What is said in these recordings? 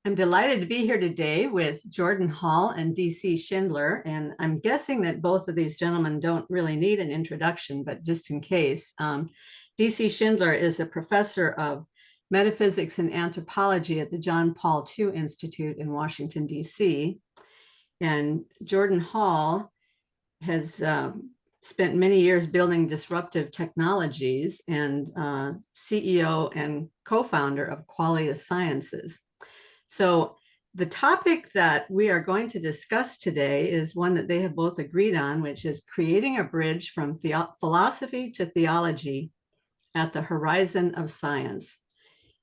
I'm delighted to be here today with Jordan Hall and DC Schindler, and I'm guessing that both of these gentlemen don't really need an introduction, but just in case. DC Schindler is a professor of metaphysics and anthropology at the John Paul II Institute in Washington, DC, and Jordan Hall has spent many years building disruptive technologies and CEO and co-founder of Qualia Sciences. So the topic that we are going to discuss today is one that they have both agreed on, which is creating a bridge from philosophy to theology at the horizon of science.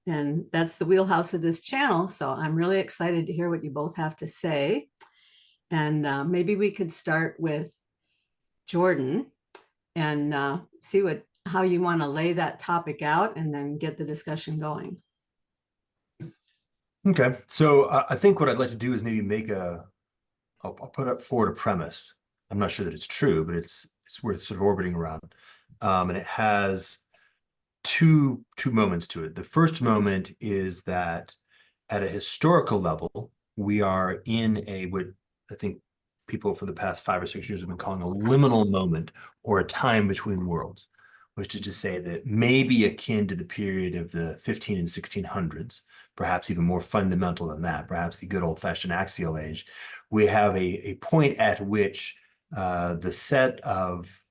And that's the wheelhouse of this channel. So I'm really excited to hear what you both have to say. And maybe we could start with Jordan and see how you want to lay that topic out and then get the discussion going. Okay, so I think what I'd like to do is maybe I'll put up forward a premise. I'm not sure that it's true, but it's worth sort of orbiting around. And it has two moments to it. The first moment is that at a historical level, we are in what I think people for the past 5 or 6 years have been calling a liminal moment, or a time between worlds, which is to say that maybe akin to the period of the 15 and 1600s, perhaps even more fundamental than that, perhaps the good old-fashioned axial age. We have a point at which the set of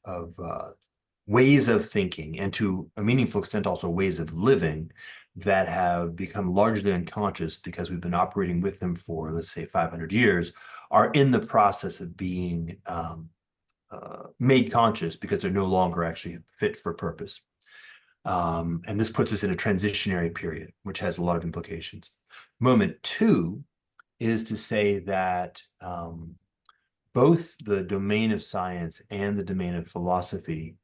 ways of thinking, and to a meaningful extent also ways of living, that have become largely unconscious because we've been operating with them for, let's say, 500 years, are in the process of being made conscious because they're no longer actually fit for purpose. And this puts us in a transitionary period, which has a lot of implications. Moment two is to say that both the domain of science and the domain of philosophy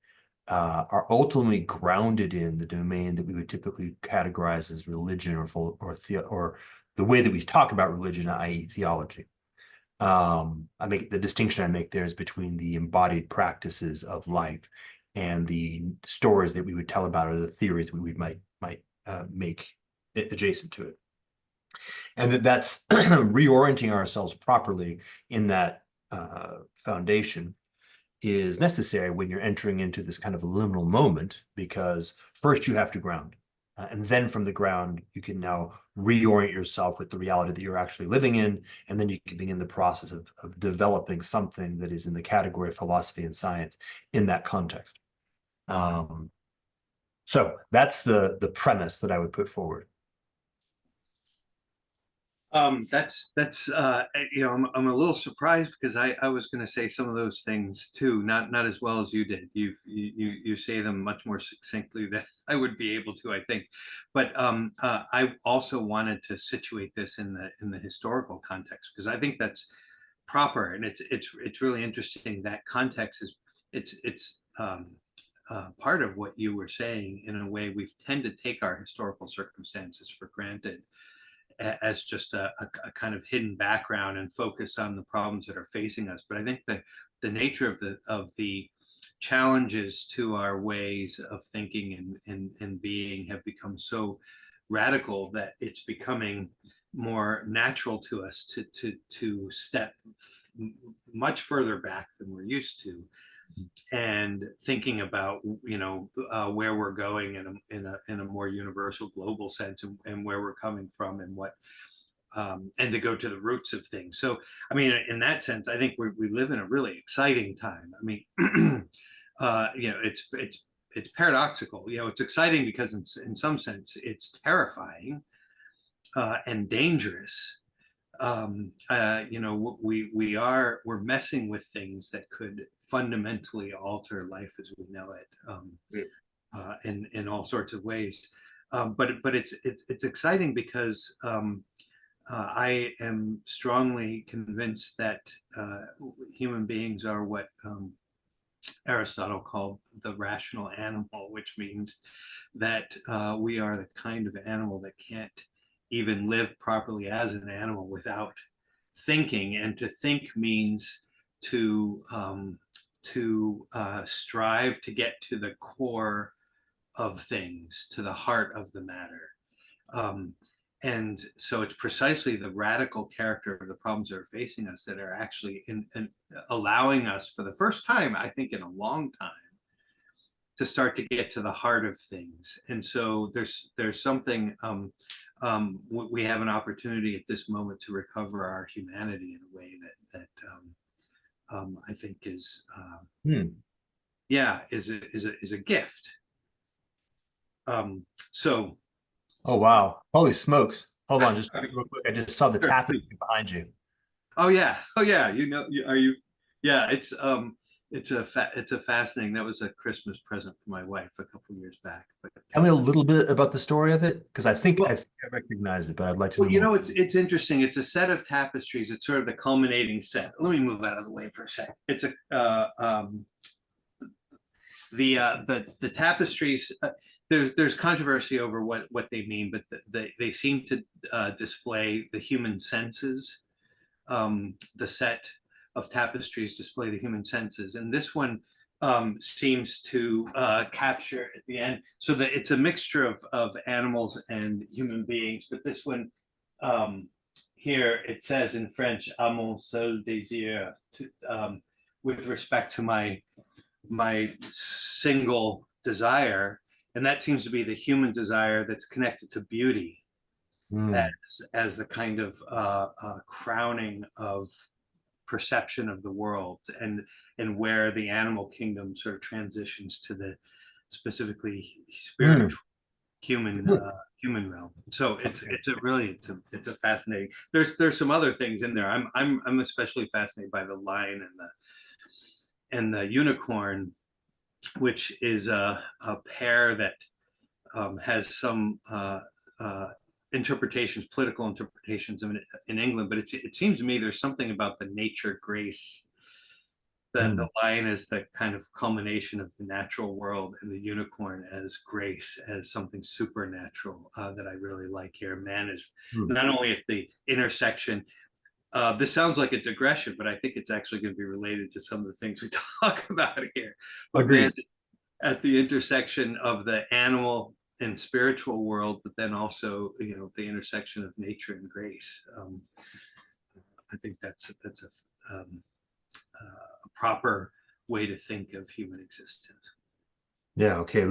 are ultimately grounded in the domain that we would typically categorize as religion or the way that we talk about religion, i.e. theology. The distinction I make there is between the embodied practices of life and the stories that we would tell about, or the theories that we might make adjacent to it. And that's reorienting ourselves properly in that foundation is necessary when you're entering into this kind of a liminal moment, because first you have to ground. And then from the ground, you can now reorient yourself with the reality that you're actually living in. And then you can begin the process of developing something that is in the category of philosophy and science in that context. So that's the premise that I would put forward. That's I'm a little surprised, because I was going to say some of those things too, not as well as you did. You say them much more succinctly than I would be able to, I think. But I also wanted to situate this in the historical context, because I think that's proper, and it's really interesting. That context is part of what you were saying. In a way, we tend to take our historical circumstances for granted, as just a kind of hidden background, and focus on the problems that are facing us. But I think that the nature of the challenges to our ways of thinking and being have become so radical that it's becoming more natural to us to step much further back than we're used to, and thinking about where we're going in a more universal global sense, and where we're coming from, and what and to go to the roots of things. So I mean, in that sense, I think we live in a really exciting time. I mean, it's paradoxical. It's exciting because in some sense it's terrifying and dangerous. We're messing with things that could fundamentally alter life as we know it, in all sorts of ways. But it's exciting because I am strongly convinced that human beings are what Aristotle called the rational animal, which means that we are the kind of animal that can't even live properly as an animal without thinking. And to think means to strive to get to the core of things, to the heart of the matter. And so it's precisely the radical character of the problems that are facing us that are actually in allowing us for the first time, I think, in a long time, to start to get to the heart of things. And so there's something, we have an opportunity at this moment to recover our humanity in a way that I think is, yeah, is a gift. So. Oh, wow. Holy smokes. Hold on, just real quick. I just saw the Sure, tapestry please. behind you. Oh yeah. Oh yeah. Are you? Yeah. It's a fascinating. That was a Christmas present for my wife a couple of years back. But Tell me a little bit about the story of it, because I think well, I recognize it, but I'd like to well, know more. it's interesting. It's a set of tapestries. It's sort of the culminating set. Let me move out of the way for a second. It's a the tapestries. There's controversy over what they mean, but they seem to display the human senses. The set of tapestries display the human senses, and this one seems to capture at the end. So that it's a mixture of animals and human beings, but this one here it says in French, "À mon seul désir," with respect to my single desire, and that seems to be the human desire that's connected to beauty as the kind of crowning of perception of the world, and where the animal kingdom sort of transitions to the specifically spiritual human realm. So it's a fascinating. There's some other things in there. I'm especially fascinated by the lion and the unicorn, which is a pair that has some interpretations, political interpretations in England, but it seems to me there's something about the nature grace. The lion is the kind of culmination of the natural world, and the unicorn as grace, as something supernatural that I really like here. Man is not only at the intersection. This sounds like a digression, but I think it's actually going to be related to some of the things we talk about here. But man, at the intersection of the animal and spiritual world, but then also, the intersection of nature and grace. I think that's a proper way to think of human existence. Yeah. Okay.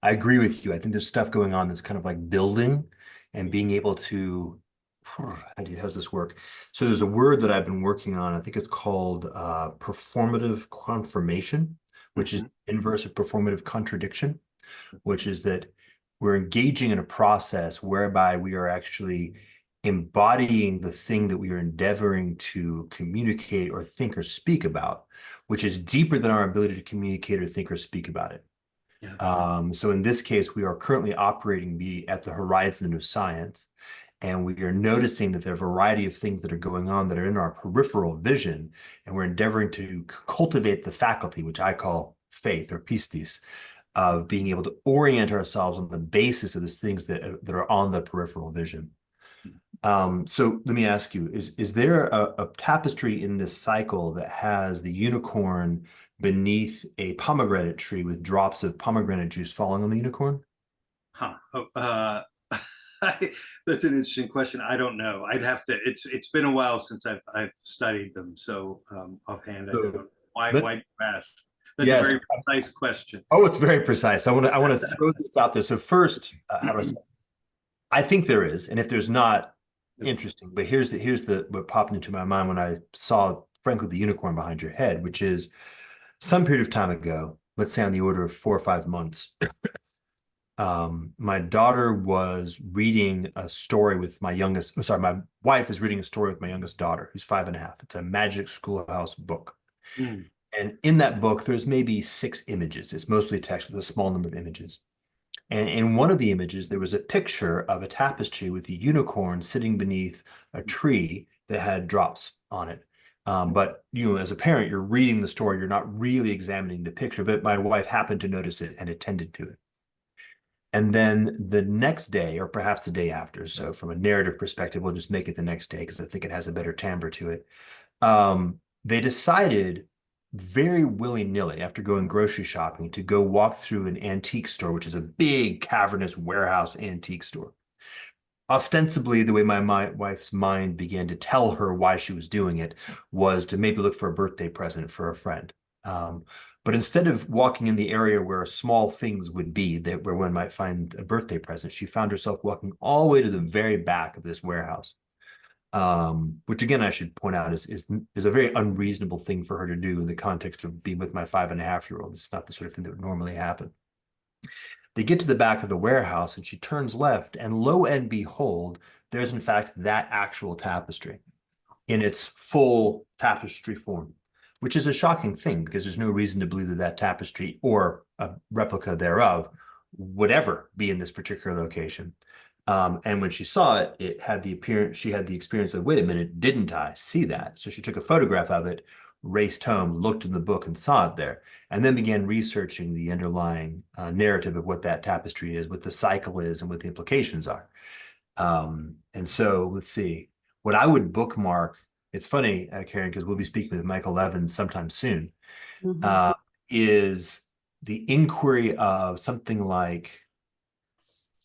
I agree with you. I think there's stuff going on that's kind of like building and being able to, how's this work? So there's a word that I've been working on. I think it's called performative confirmation, which is inverse of performative contradiction, which is that we're engaging in a process whereby we are actually embodying the thing that we are endeavoring to communicate or think or speak about, which is deeper than our ability to communicate or think or speak about it. Yeah. So in this case, we are currently operating at the horizon of science, and we are noticing that there are a variety of things that are going on that are in our peripheral vision, and we're endeavoring to cultivate the faculty, which I call faith or pistis, of being able to orient ourselves on the basis of those things that are on the peripheral vision. So let me ask you, is there a tapestry in this cycle that has the unicorn beneath a pomegranate tree with drops of pomegranate juice falling on the unicorn? That's an interesting question. I don't know. I'd have to. It's been a while since I've studied them, so offhand, I don't know. Why do you ask? That's a very precise question. Oh, it's very precise. I want to throw this out there. So first, how do I say? I think there is, and if there's not, interesting. But here's what popped into my mind when I saw, frankly, the unicorn behind your head, which is some period of time ago, let's say on the order of 4 or 5 months. My daughter was reading a story with my wife is reading a story with my youngest daughter, who's 5.5. It's a Magic Schoolhouse book. And in that book, there's maybe 6 images. It's mostly text with a small number of images. And in one of the images, there was a picture of a tapestry with a unicorn sitting beneath a tree that had drops on it. But as a parent, you're reading the story, you're not really examining the picture, but my wife happened to notice it and attended to it. And then the next day, or perhaps the day after, so from a narrative perspective, we'll just make it the next day because I think it has a better timbre to it. They decided very willy-nilly, after going grocery shopping, to go walk through an antique store, which is a big cavernous warehouse antique store. ostensibly, the way my wife's mind began to tell her why she was doing it was to maybe look for a birthday present for a friend. But instead of walking in the area where small things would be, that where one might find a birthday present, she found herself walking all the way to the very back of this warehouse. Which again, I should point out is a very unreasonable thing for her to do in the context of being with my 5.5-year-old. It's not the sort of thing that would normally happen. They get to the back of the warehouse and she turns left, and lo and behold, there's in fact that actual tapestry in its full tapestry form, which is a shocking thing because there's no reason to believe that that tapestry or a replica thereof would ever be in this particular location. And when she saw it, it had the appearance, she had the experience of, wait a minute, didn't I see that? So she took a photograph of it, raced home, looked in the book and saw it there, and then began researching the underlying narrative of what that tapestry is, what the cycle is, and what the implications are. And so let's see, what I would bookmark, it's funny, Karen, because we'll be speaking with Michael Levin sometime soon, is the inquiry of something like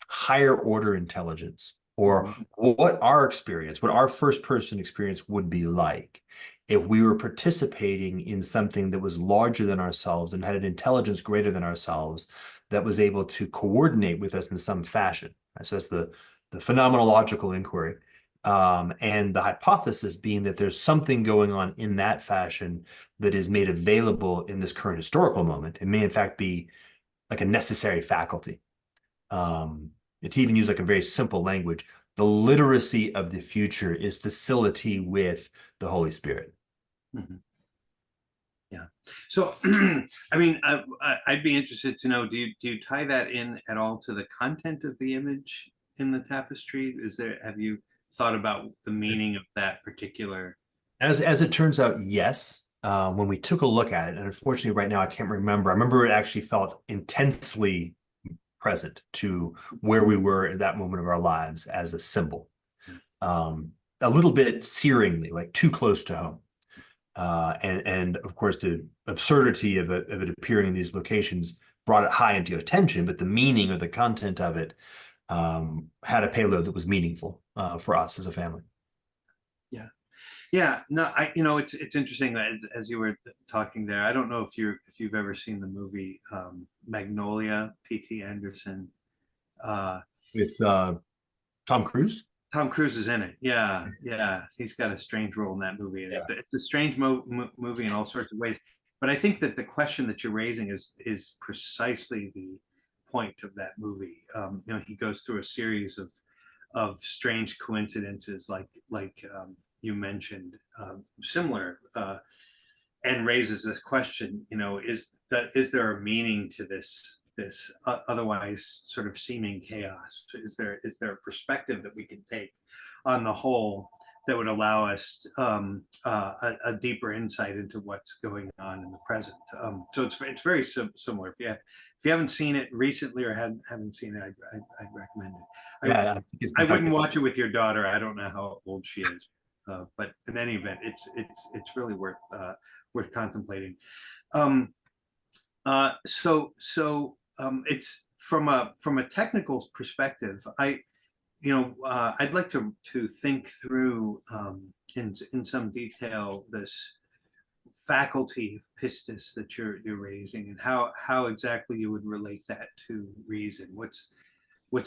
higher order intelligence, or what our experience, what our first person experience would be like if we were participating in something that was larger than ourselves and had an intelligence greater than ourselves that was able to coordinate with us in some fashion. So that's the phenomenological inquiry. And the hypothesis being that there's something going on in that fashion that is made available in this current historical moment. It may in fact be like a necessary faculty. To even use like a very simple language, the literacy of the future is facility with the Holy Spirit. Yeah. So, I mean, I'd be interested to know, do you tie that in at all to the content of the image in the tapestry? Have you thought about the meaning of that particular? As it turns out, yes. When we took a look at it, and unfortunately right now I can't remember. I remember it actually felt intensely present to where we were at that moment of our lives as a symbol. A little bit searingly, like too close to home. And of course, the absurdity of it appearing in these locations brought it high into attention, but the meaning or the content of it had a payload that was meaningful for us as a family. Yeah, no, it's interesting that as you were talking there, I don't know if you've ever seen the movie Magnolia, P.T. Anderson. With Tom Cruise? Tom Cruise is in it. Yeah. He's got a strange role in that movie. Yeah. It's a strange movie in all sorts of ways. But I think that the question that you're raising is precisely the point of that movie. He goes through a series of strange coincidences, like you mentioned, similar, and raises this question. Is there a meaning to this otherwise sort of seeming chaos? Is there a perspective that we can take on the whole that would allow us a deeper insight into what's going on in the present? So it's very similar. If you haven't seen it recently or haven't seen it, I'd recommend it. I wouldn't watch it with your daughter. I don't know how old she is, but in any event, it's really worth contemplating. It's from a technical perspective. I'd like to think through in some detail this faculty of pistis that you're raising, and how exactly you would relate that to reason. What's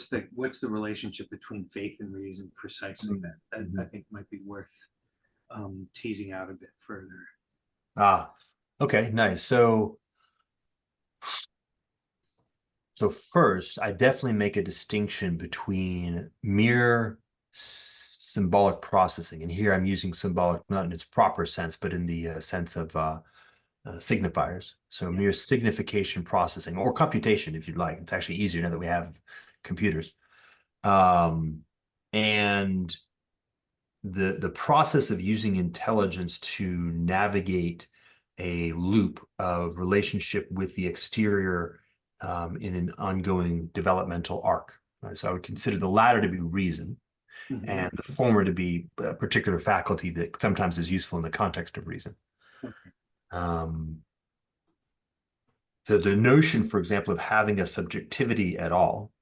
the relationship between faith and reason precisely? That I think might be worth teasing out a bit further. Okay, nice. So first, I definitely make a distinction between mere symbolic processing, and here I'm using symbolic not in its proper sense, but in the sense of signifiers. So mere signification processing or computation, if you'd like. It's actually easier now that we have computers. And the process of using intelligence to navigate a loop of relationship with the exterior in an ongoing developmental arc. So I would consider the latter to be reason, and the former to be a particular faculty that sometimes is useful in the context of reason. So the notion, for example, of having a subjectivity at all,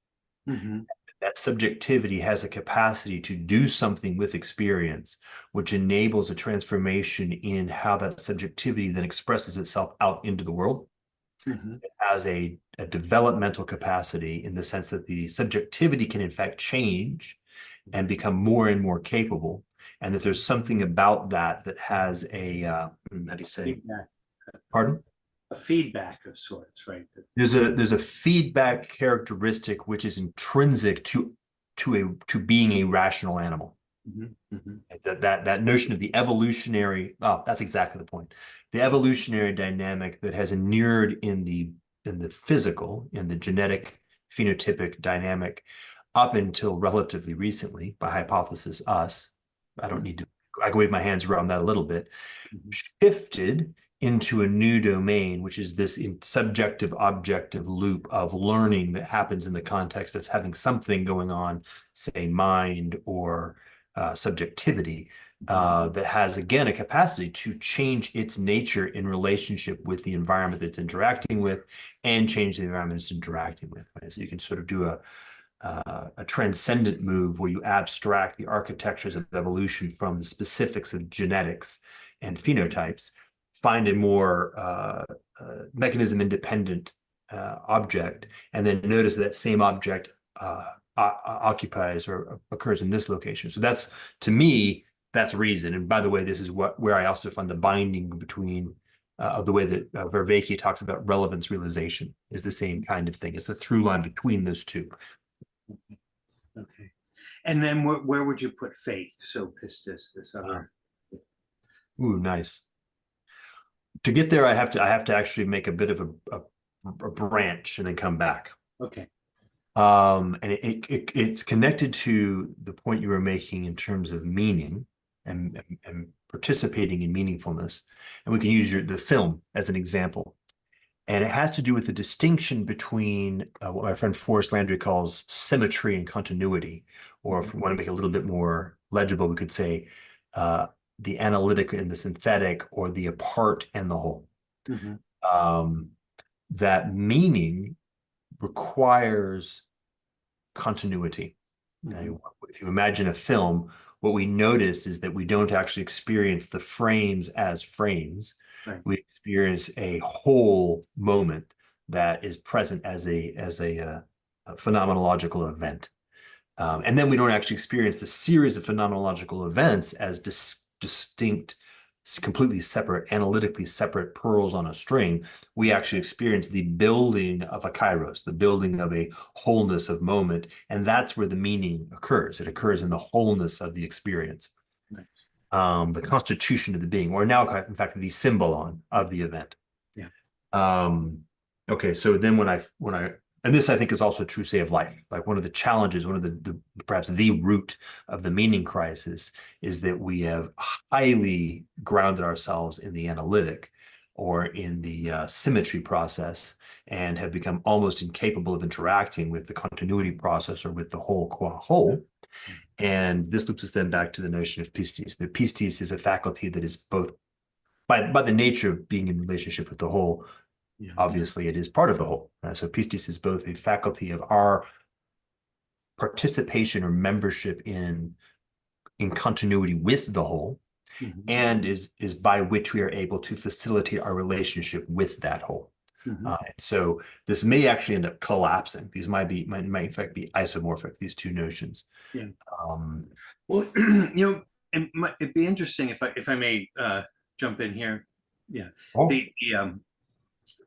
that subjectivity has a capacity to do something with experience, which enables a transformation in how that subjectivity then expresses itself out into the world. Mhm. It has a developmental capacity in the sense that the subjectivity can in fact change and become more and more capable. And that there's something about that that has a, how do you say, Feedback, pardon? a feedback of sorts, right? There's a feedback characteristic which is intrinsic to being a rational animal. Mhm, mhm. That notion of the evolutionary, oh, that's exactly the point. The evolutionary dynamic that has inured in the physical, in the genetic phenotypic dynamic up until relatively recently, by hypothesis us. I don't need to, I can wave my hands around that a little bit, shifted into a new domain, which is this subjective objective loop of learning that happens in the context of having something going on, say mind or subjectivity, that has again a capacity to change its nature in relationship with the environment that's interacting with and change the environment it's interacting with. Right? So you can sort of do a transcendent move where you abstract the architectures of evolution from the specifics of genetics and phenotypes, find a more mechanism independent object, and then notice that same object occupies or occurs in this location. So that's, to me, that's reason. And by the way, this is where I also find the binding between of the way that Vervaeke talks about relevance realization is the same kind of thing. It's a through line between those two. Okay. And then where would you put faith? So pistis, this other. Ooh, nice. To get there, I have to actually make a bit of a branch and then come back. Okay. And it's connected to the point you were making in terms of meaning and participating in meaningfulness. And we can use the film as an example. And it has to do with the distinction between what my friend Forrest Landry calls symmetry and continuity. Or if we want to make it a little bit more legible, we could say the analytic and the synthetic, or the apart and the whole. Mhm. That meaning requires continuity. Now, if you imagine a film, what we notice is that we don't actually experience the frames as frames. Right. We experience a whole moment that is present as a phenomenological event. And then we don't actually experience the series of phenomenological events as distinct, completely separate, analytically separate pearls on a string. We actually experience the building of a kairos, the building of a wholeness of moment. And that's where the meaning occurs. It occurs in the wholeness of the experience. Nice. The constitution of the being, or now, in fact, the symbolon of the event. Yeah. Okay, so then when I and this I think is also true, say, of life. Like one of the challenges, one of the perhaps the root of the meaning crisis is that we have highly grounded ourselves in the analytic or in the symmetry process, and have become almost incapable of interacting with the continuity process or with the whole qua whole. And this loops us then back to the notion of pistis. The pistis is a faculty that is both, by the nature of being in relationship with the whole, obviously it is part of the whole. So pistis is both a faculty of our participation or membership in continuity with the whole, and is by which we are able to facilitate our relationship with that whole. So this may actually end up collapsing. These might in fact be isomorphic, these two notions. Yeah. Well, it'd be interesting if I may jump in here. Yeah. Oh.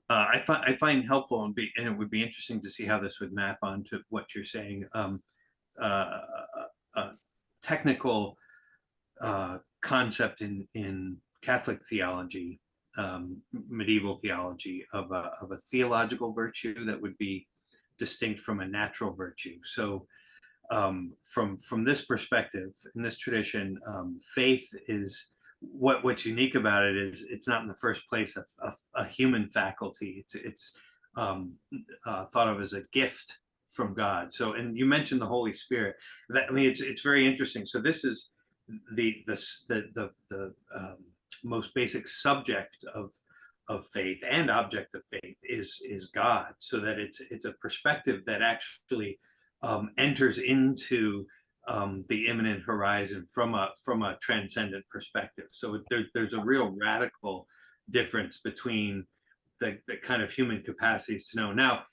I find helpful and it would be interesting to see how this would map onto what you're saying. Technical concept in Catholic theology, medieval theology, of a theological virtue that would be distinct from a natural virtue. So from this perspective, in this tradition, faith is what's unique about it is it's not in the first place a human faculty. It's thought of as a gift from God. So, and you mentioned the Holy Spirit. I mean, it's very interesting. So this is the most basic subject of faith and object of faith is God. So that it's a perspective that actually enters into the immanent horizon from a transcendent perspective. So there's a real radical difference between the kind of human capacities to know. Now,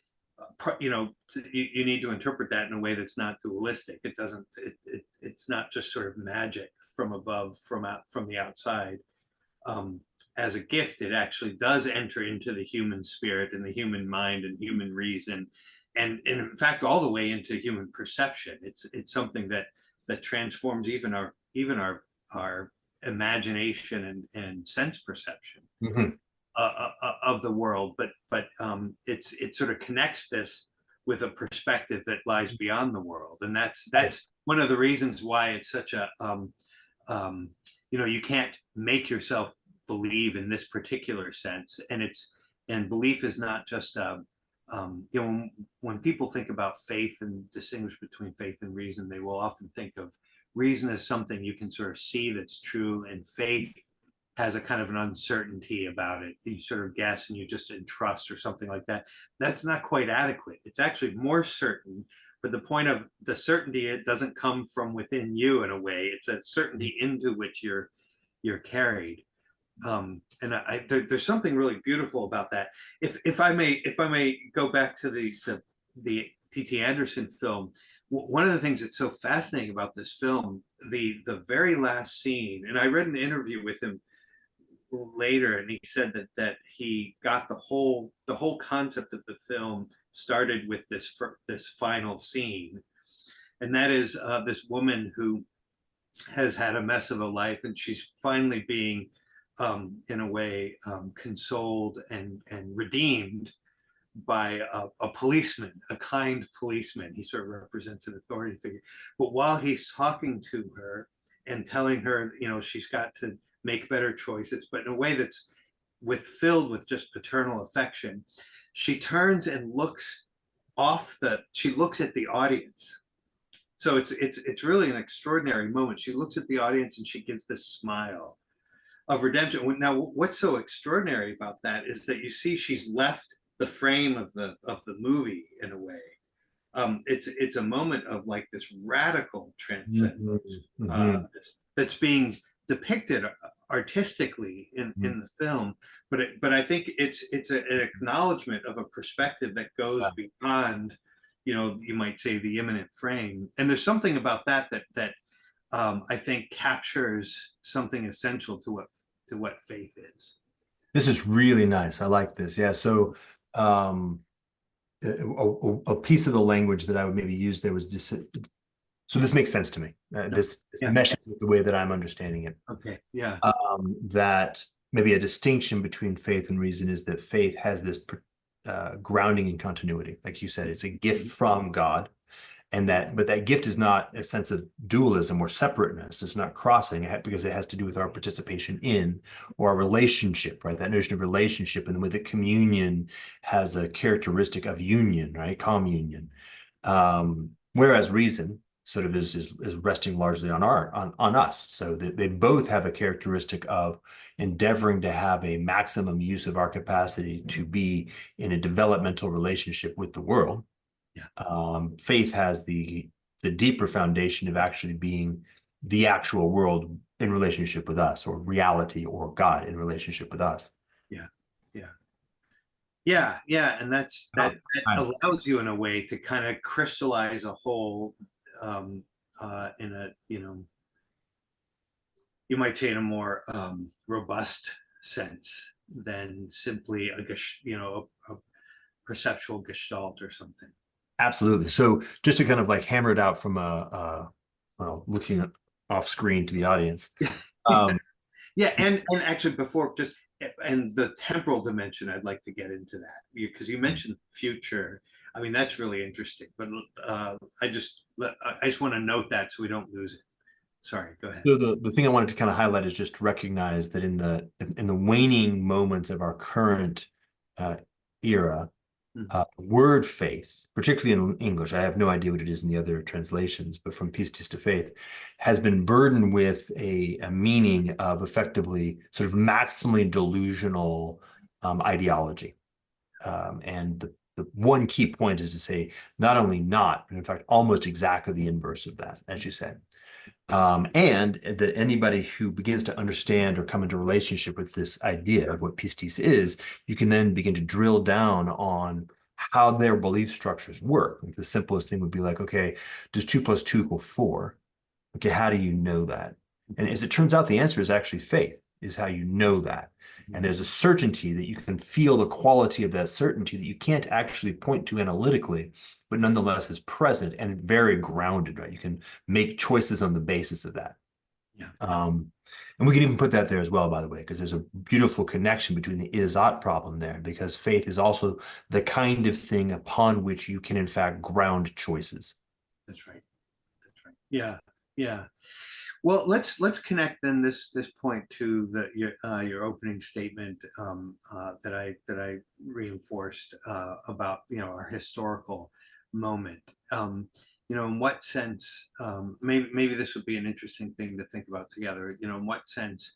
you know, you need to interpret that in a way that's not dualistic. It doesn't. It's not just sort of magic from above, from the outside. As a gift, it actually does enter into the human spirit and the human mind and human reason, and in fact, all the way into human perception. It's something that transforms even our imagination and sense perception. Mhm. Of the world, but it sort of connects this with a perspective that lies beyond the world, and that's one of the reasons why it's such a you know, you can't make yourself believe in this particular sense, and belief is not just you know, when people think about faith and distinguish between faith and reason, they will often think of reason as something you can sort of see that's true, and faith has a kind of an uncertainty about it. You sort of guess and you just entrust or something like that. That's not quite adequate. It's actually more certain, but the point of the certainty, it doesn't come from within you in a way. It's a certainty into which you're carried. And there's something really beautiful about that. If I may go back to the P.T. Anderson film, one of the things that's so fascinating about this film, the very last scene, and I read an interview with him later, and he said that he got the whole concept of the film started with this final scene, and that is this woman who has had a mess of a life, and she's finally being in a way consoled and redeemed by a policeman, a kind policeman. He sort of represents an authority figure, but while he's talking to her and telling her, you know, she's got to make better choices, but in a way that's filled with just paternal affection, she turns and looks she looks at the audience. So it's really an extraordinary moment. She looks at the audience and she gives this smile of redemption. Now, what's so extraordinary about that is that you see she's left the frame of the movie in a way. It's a moment of like this radical transcendence that's being depicted artistically in the film, but I think it's an acknowledgement of a perspective that goes beyond, you know, you might say the immanent frame, and there's something about that I think captures something essential to what faith is. This is really nice. I like this. Yeah. So a piece of the language that I would maybe use there was just, so this makes sense to me. This meshes with the way that I'm understanding it. Okay. Yeah. That maybe a distinction between faith and reason is that faith has this grounding in continuity. Like you said, it's a gift from God. But that gift is not a sense of dualism or separateness. It's not crossing because it has to do with our participation in or our relationship, right? That notion of relationship, and the way that communion has a characteristic of union, right? Communion. Whereas reason sort of is resting largely on us. So they both have a characteristic of endeavoring to have a maximum use of our capacity to be in a developmental relationship with the world. Faith has the deeper foundation of actually being the actual world in relationship with us, or reality or God in relationship with us. And that allows you in a way to kind of crystallize a whole in a, you know, you might say in a more robust sense than simply a perceptual gestalt or something. Absolutely. So just to kind of like hammer it out from well, looking off screen to the audience. And actually before and the temporal dimension, I'd like to get into that because you mentioned future. I mean, that's really interesting, but I just want to note that so we don't lose it. Sorry, go ahead. So the thing I wanted to kind of highlight is just to recognize that in the waning moments of our current era, word faith, particularly in English, I have no idea what it is in the other translations, but from pistis to faith, has been burdened with a meaning of effectively sort of maximally delusional ideology. And the one key point is to say not only not, but in fact almost exactly the inverse of that, as you said. And that anybody who begins to understand or come into relationship with this idea of what pistis is, you can then begin to drill down on how their belief structures work. Like the simplest thing would be like, okay, does 2 + 2 = 4? Okay, how do you know that? And as it turns out, the answer is actually faith, is how you know that. And there's a certainty that you can feel the quality of that certainty that you can't actually point to analytically, but nonetheless is present and very grounded, right? You can make choices on the basis of that. Yeah. And we can even put that there as well, by the way, because there's a beautiful connection between the is-ought problem there, because faith is also the kind of thing upon which you can, in fact, ground choices. That's right. That's right. Yeah. Yeah. Well, let's connect then this point to your opening statement that I reinforced about our historical moment. In what sense, maybe this would be an interesting thing to think about together. In what sense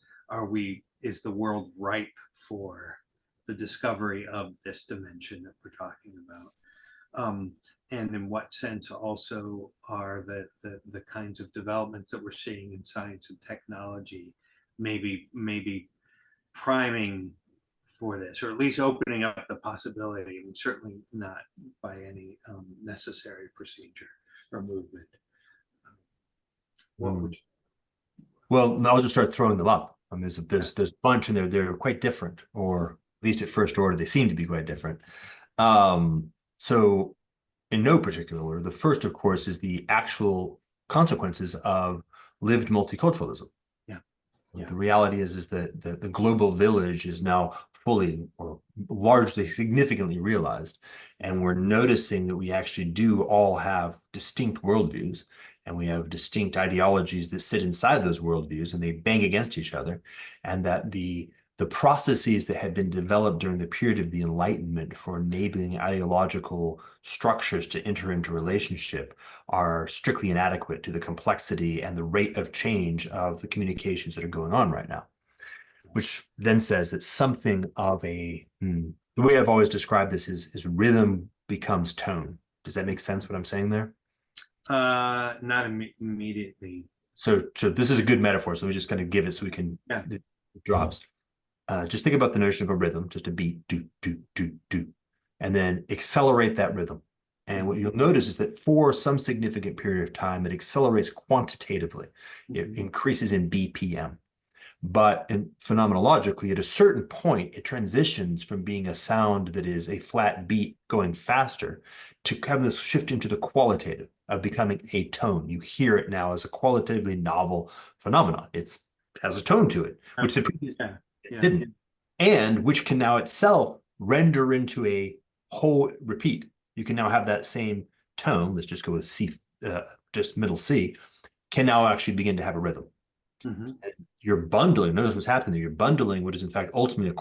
is the world ripe for the discovery of this dimension that we're talking about? And in what sense also are the kinds of developments that we're seeing in science and technology maybe priming for this, or at least opening up the possibility, and certainly not by any necessary procedure or movement. What would you? Well, I'll just start throwing them up. I mean, there's a bunch, and they're quite different, or at least at first order, they seem to be quite different. So in no particular order, the first, of course, is the actual consequences of lived multiculturalism. Yeah. The reality is that the global village is now fully or largely significantly realized. And we're noticing that we actually do all have distinct worldviews, and we have distinct ideologies that sit inside those worldviews, and they bang against each other. And that the processes that had been developed during the period of the Enlightenment for enabling ideological structures to enter into relationship are strictly inadequate to the complexity and the rate of change of the communications that are going on right now. Which then says that something of the way I've always described this is rhythm becomes tone. Does that make sense what I'm saying there? Not immediately. So this is a good metaphor. So we just kind of give it so we can, it drops. Just think about the notion of a rhythm, just a beat, do, do, do, do, and then accelerate that rhythm. And what you'll notice is that for some significant period of time, it accelerates quantitatively. It increases in BPM. But phenomenologically, at a certain point, it transitions from being a sound that is a flat beat going faster to have this shift into the qualitative of becoming a tone. You hear it now as a qualitatively novel phenomenon. It has a tone to it, which the previous didn't, and which can now itself render into a whole repeat. You can now have that same tone, let's just go with C, just middle C, can now actually begin to have a rhythm. You're bundling, notice what's happening there, you're bundling what is in fact ultimately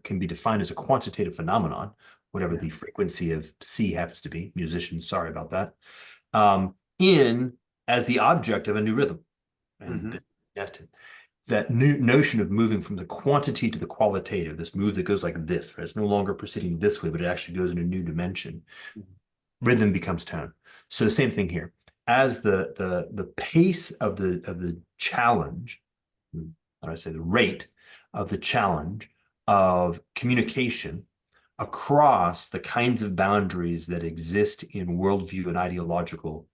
can be defined as a quantitative phenomenon, whatever the frequency of C happens to be, musicians, sorry about that, in as the object of a new rhythm. And that new notion of moving from the quantity to the qualitative, this move that goes like this, right? It's no longer proceeding this way, but it actually goes in a new dimension. Rhythm becomes tone. So the same thing here. As the pace of the challenge, how do I say, the rate of the challenge of communication across the kinds of boundaries that exist in worldview and ideological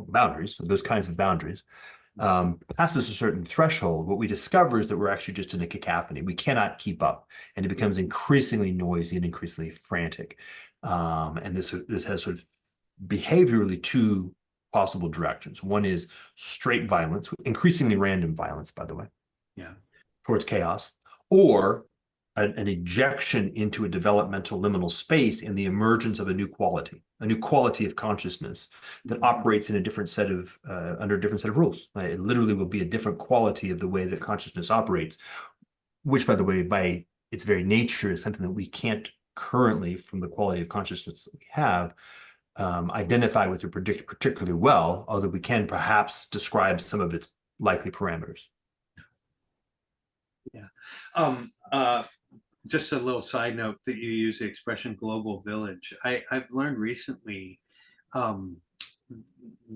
boundaries, those kinds of boundaries, passes a certain threshold, what we discover is that we're actually just in a cacophony. We cannot keep up, and it becomes increasingly noisy and increasingly frantic. And this has sort of behaviorally two possible directions. One is straight violence, increasingly random violence, by the way, towards chaos, or an ejection into a developmental liminal space in the emergence of a new quality of consciousness that operates in a different set of, under a different set of rules. It literally will be a different quality of the way that consciousness operates, which, by the way, by its very nature is something that we can't currently, from the quality of consciousness that we have, identify with or predict particularly well, although we can perhaps describe some of its likely parameters. just a little side note that you use the expression global village. I've learned recently um,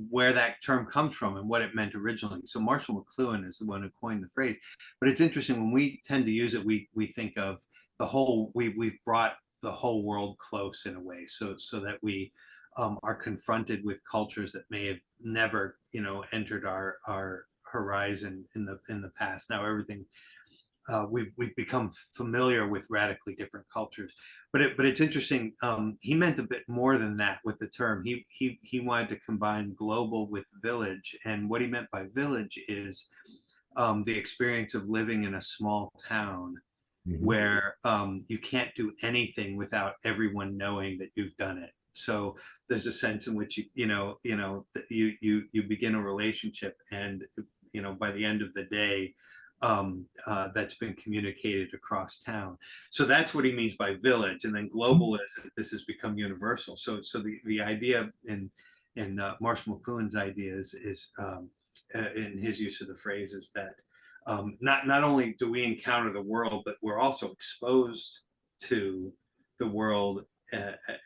where that term comes from and what it meant originally. So Marshall McLuhan is the one who coined the phrase. But it's interesting when we tend to use it, we think of the whole. We've brought the whole world close in a way, so that we are confronted with cultures that may have never, entered our horizon in the past. Now everything we've become familiar with radically different cultures, but it's interesting. He meant a bit more than that with the term. He wanted to combine global with village, and what he meant by village is the experience of living in a small town where you can't do anything without everyone knowing that you've done it. So there's a sense in which you begin a relationship, and by the end of the day, that's been communicated across town. So that's what he means by village. And then global is that this has become universal. So the idea in Marshall McLuhan's idea is in his use of the phrase is that not only do we encounter the world, but we're also exposed to the world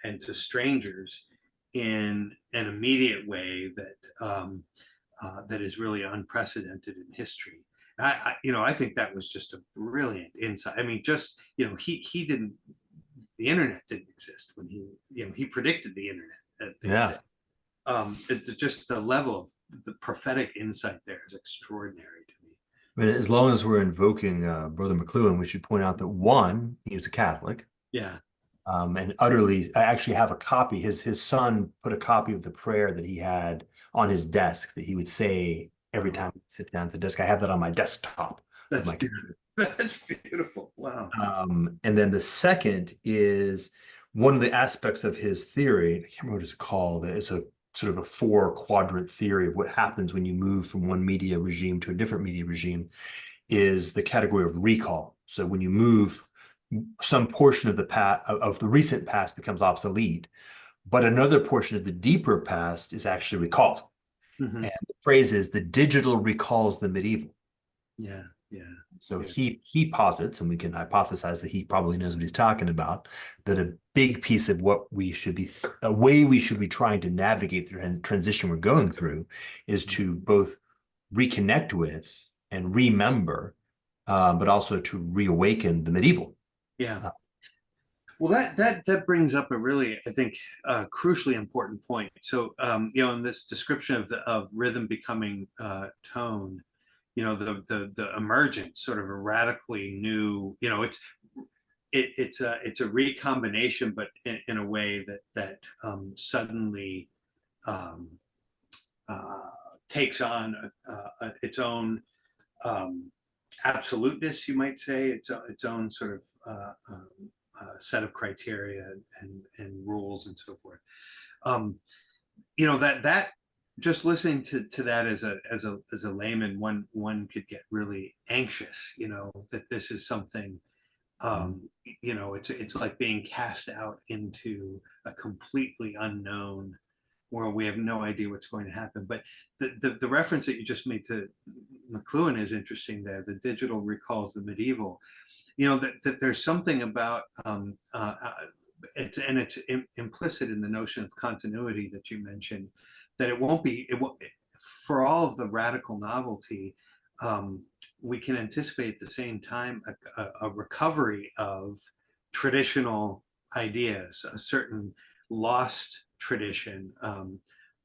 and to strangers in an immediate way that is really unprecedented in history. I think that was just a brilliant insight. I mean, just he didn't. The internet didn't exist when he predicted the internet. Yeah. It's just the level of the prophetic insight there is extraordinary to me. But as long as we're invoking Brother McLuhan, we should point out that one, he was a Catholic. Yeah. And utterly, I actually have a copy. His son put a copy of the prayer that he had on his desk that he would say every time we sit down at the desk. I have that on my desktop. That's beautiful. That's beautiful. Wow. And then the second is one of the aspects of his theory. I can't remember what it's called. It's a sort of a 4-quadrant theory of what happens when you move from one media regime to a different media regime, is the category of recall. So when you move, some portion of the recent past becomes obsolete, but another portion of the deeper past is actually recalled. And the phrase is the digital recalls the medieval. Yeah. So he posits, and we can hypothesize that he probably knows what he's talking about, that a big piece of what we should be, a way we should be trying to navigate the transition we're going through is to both reconnect with and remember, but also to reawaken the medieval. Yeah. Well, that brings up a really, I think, crucially important point. So, in this description of rhythm becoming tone, the emergence, sort of a radically new, it's a recombination, but in a way that suddenly takes on its own absoluteness, you might say, its own sort of set of criteria and rules and so forth. That just listening to that as a layman, one could get really anxious, that this is something, it's like being cast out into a completely unknown world. We have no idea what's going to happen. But the reference that you just made to McLuhan is interesting there. The digital recalls the medieval. That there's something about it's implicit in the notion of continuity that you mentioned, that it won't for all of the radical novelty. We can anticipate at the same time a recovery of traditional ideas, a certain lost tradition,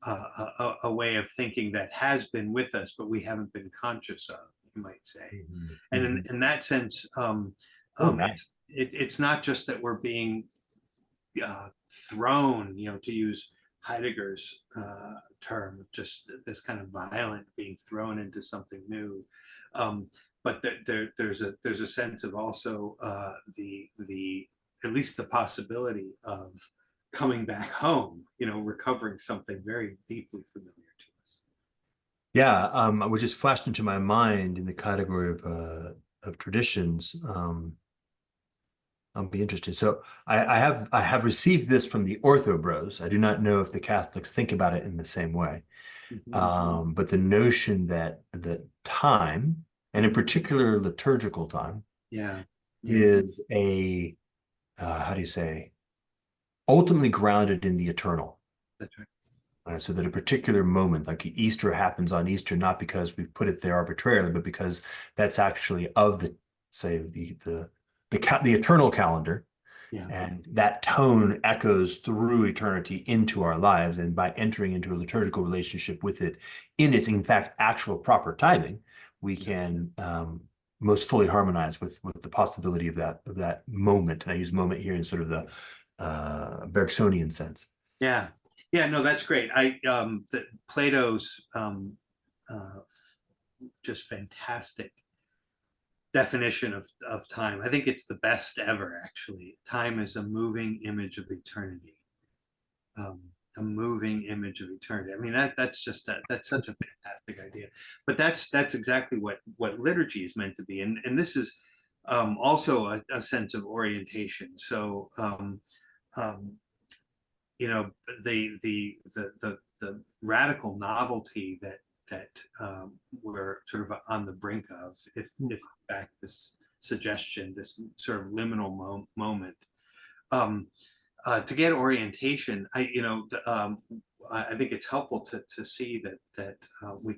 a way of thinking that has been with us, but we haven't been conscious of, you might say. And in that sense, it's not just that we're being thrown, to use Heidegger's term, just this kind of violent being thrown into something new, but there's a sense of also the at least the possibility of coming back home, recovering something very deeply familiar to us. Yeah, which just flashed into my mind in the category of traditions. I'll be interested. So I have received this from the Ortho Bros. I do not know if the Catholics think about it in the same way, but the notion that time, and in particular liturgical time, is how do you say, ultimately grounded in the eternal. That's right. So that a particular moment, like Easter, happens on Easter, not because we put it there arbitrarily, but because that's actually of the, say, the eternal calendar. Yeah. And that tone echoes through eternity into our lives. And by entering into a liturgical relationship with it in its, in fact, actual proper timing, we can most fully harmonize with the possibility of that moment. And I use moment here in sort of the Bergsonian sense. Yeah. Yeah, no, that's great. Plato's just fantastic definition of time. I think it's the best ever, actually. Time is a moving image of eternity. A moving image of eternity. I mean, that's such a fantastic idea. But that's exactly what liturgy is meant to be. And this is also a sense of orientation. So you know, the radical novelty that we're sort of on the brink of, if in fact this suggestion, this sort of liminal moment, to get orientation, I think it's helpful to see that we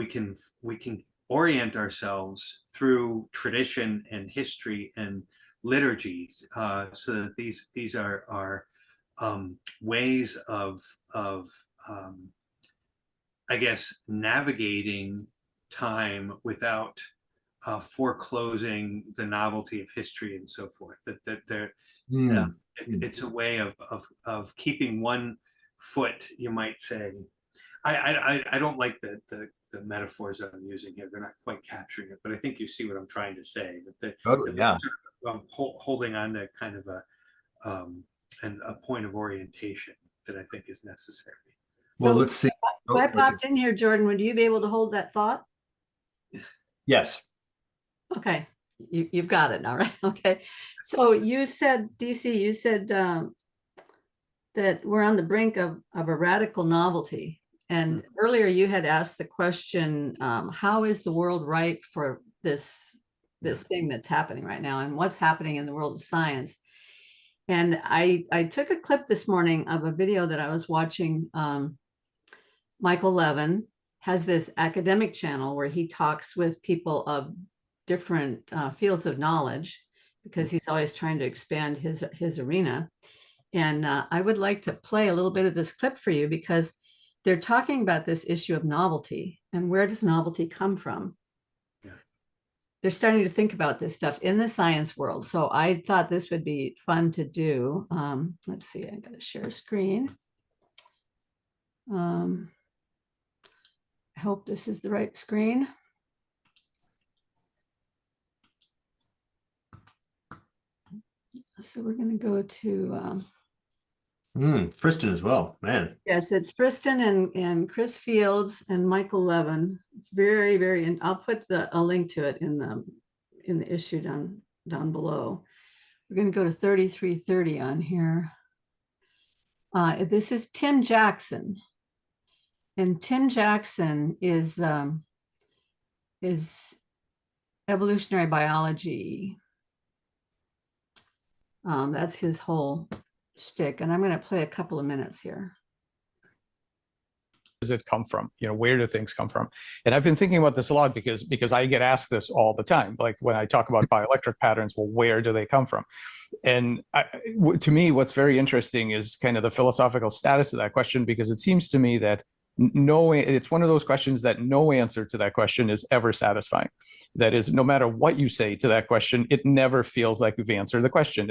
can orient ourselves through tradition and history and liturgies, so that these are ways of I guess navigating time without foreclosing the novelty of history and so forth. It's a way of keeping one foot, you might say. I don't like the metaphors that I'm using here. They're not quite capturing it, but I think you see what I'm trying to say. That Totally, yeah. Holding on to kind of a point of orientation that I think is necessary. Well, let's see. If I popped in here, Jordan, would you be able to hold that thought? Yes. Okay, you've got it. All right. Okay. So you said, DC, you said that we're on the brink of a radical novelty. And earlier you had asked the question, how is the world ripe for this thing that's happening right now, and what's happening in the world of science? And I took a clip this morning of a video that I was watching. Michael Levin has this academic channel where he talks with people of different fields of knowledge, because he's always trying to expand his arena. And I would like to play a little bit of this clip for you, because they're talking about this issue of novelty and where does novelty come from? Yeah. They're starting to think about this stuff in the science world. So I thought this would be fun to do. Let's see, I got to share a screen. I hope this is the right screen. So we're going to go to Friston as well, man. Yes, it's Friston and Chris Fields and Michael Levin. It's very, very, and I'll put a link to it in the issue down below. We're going to go to 3330 on here. This is Tim Jackson. And Tim Jackson is evolutionary biology. That's his whole shtick. And I'm going to play a couple of minutes here. Does it come from? Where do things come from? And I've been thinking about this a lot because I get asked this all the time. Like when I talk about bioelectric patterns, well, where do they come from? And to me, what's very interesting is kind of the philosophical status of that question, because it seems to me that it's one of those questions that no answer to that question is ever satisfying. That is, no matter what you say to that question, it never feels like you've answered the question.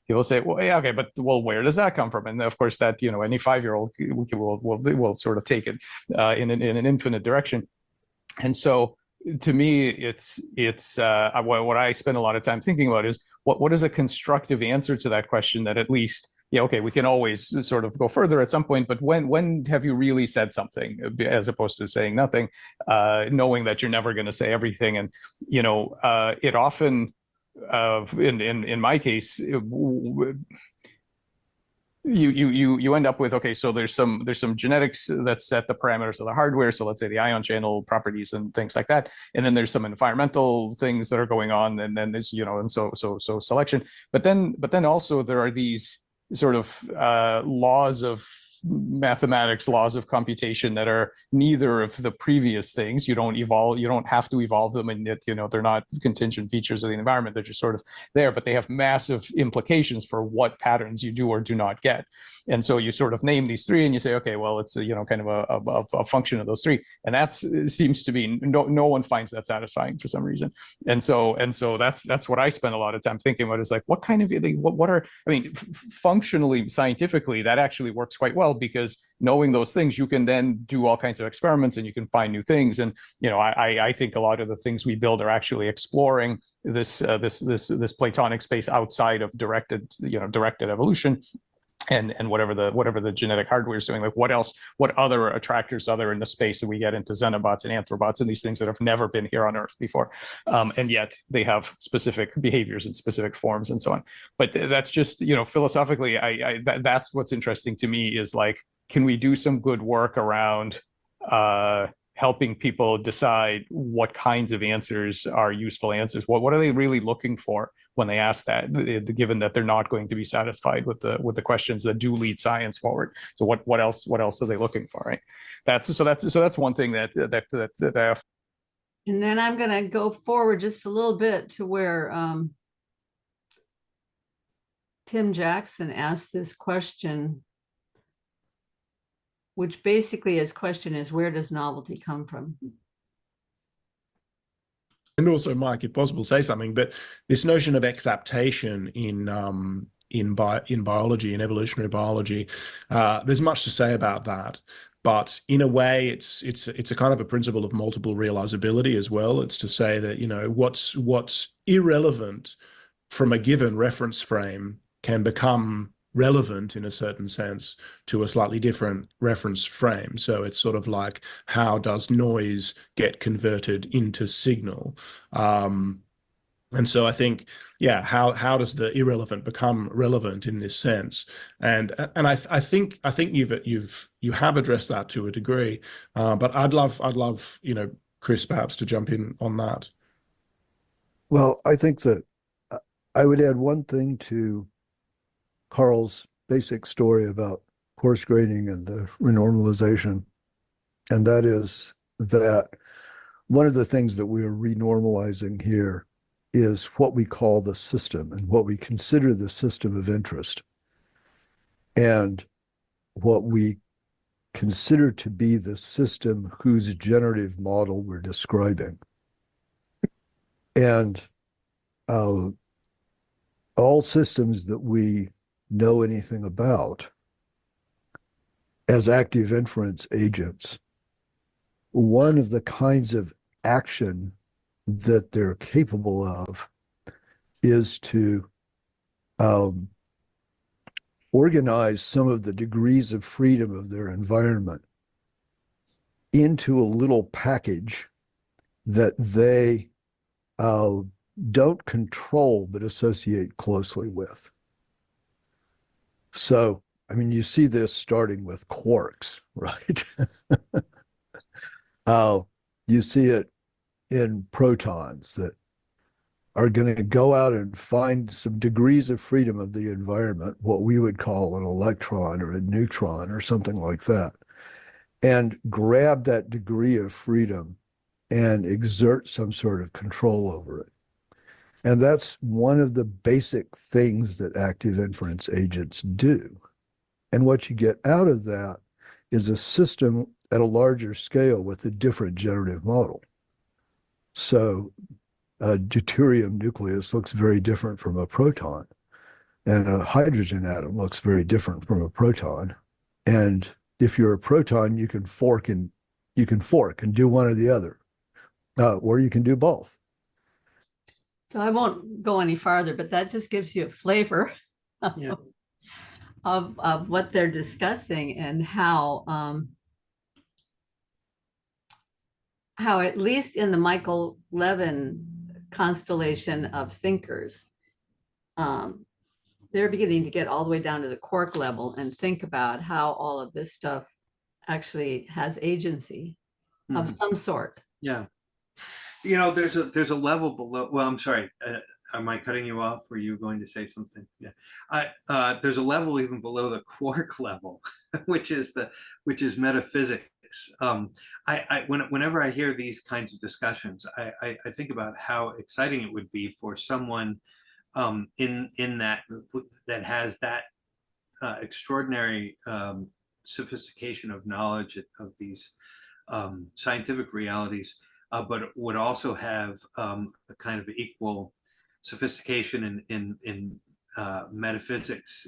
People say, well, yeah, okay, but where does that come from? And of course, that any 5-year-old will sort of take it in an infinite direction. And so, to me, it's what I spend a lot of time thinking about is what is a constructive answer to that question that at least, okay, we can always sort of go further at some point, but when have you really said something, as opposed to saying nothing, knowing that you're never going to say everything? And it often, in my case, you end up with, okay, so there's some genetics that set the parameters of the hardware. So let's say the ion channel properties and things like that. And then there's some environmental things that are going on, and then there's, and so selection. But then also there are these sort of laws of mathematics, laws of computation that are neither of the previous things. You don't have to evolve them, and yet, they're not contingent features of the environment. They're just sort of there, but they have massive implications for what patterns you do or do not get. And so you sort of name these three and you say, okay, well, it's kind of a function of those three. And that seems to be, no one finds that satisfying for some reason. And so that's what I spend a lot of time thinking about, is like, what kind of, what are, I mean, functionally, scientifically, that actually works quite well, because knowing those things, you can then do all kinds of experiments and you can find new things. And, I think a lot of the things we build are actually exploring this Platonic space outside of directed evolution. And whatever the genetic hardware is doing, like what other attractors are there in the space that we get into xenobots and anthrobots and these things that have never been here on Earth before, and yet they have specific behaviors and specific forms and so on. But that's just, philosophically, that's what's interesting to me, is like, can we do some good work around helping people decide what kinds of answers are useful answers? What are they really looking for when they ask that, given that they're not going to be satisfied with the questions that do lead science forward? So what else are they looking for, right? That's one thing that I have. And then I'm going to go forward just a little bit to where Tim Jackson asked this question, which basically his question is, where does novelty come from? And also, Mike, if possible, say something, but this notion of exaptation in biology, in evolutionary biology, there's much to say about that. But in a way, it's a kind of a principle of multiple realizability as well. It's to say that, what's irrelevant from a given reference frame can become relevant in a certain sense to a slightly different reference frame. So it's sort of like, how does noise get converted into signal? And so I think, yeah, how does the irrelevant become relevant in this sense? And I think you have addressed that to a degree, but I'd love Chris perhaps to jump in on that. Well, I think that I would add one thing to Karl's basic story about coarse graining and the renormalization, and that is that one of the things that we are renormalizing here is what we call the system and what we consider the system of interest, and what we consider to be the system whose generative model we're describing. And all systems that we know anything about as active inference agents, one of the kinds of action that they're capable of is to organize some of the degrees of freedom of their environment into a little package that they don't control but associate closely with. So, I mean, you see this starting with quarks, right? You see it in protons that are going to go out and find some degrees of freedom of the environment, what we would call an electron or a neutron or something like that, and grab that degree of freedom and exert some sort of control over it. And that's one of the basic things that active inference agents do. And what you get out of that is a system at a larger scale with a different generative model. So a deuterium nucleus looks very different from a proton, and a hydrogen atom looks very different from a proton. And if you're a proton, you can fork and do one or the other, or you can do both. So I won't go any farther, but that just gives you a flavor of what they're discussing, and how at least in the Michael Levin constellation of thinkers, they're beginning to get all the way down to the quark level and think about how all of this stuff actually has agency of some sort. Yeah. You know, there's a level below. Well, I'm sorry. Am I cutting you off? Were you going to say something? Yeah. There's a level even below the quark level, which is metaphysics. Whenever I hear these kinds of discussions, I think about how exciting it would be for someone in that has that extraordinary sophistication of knowledge of these scientific realities, but would also have a kind of equal sophistication in metaphysics,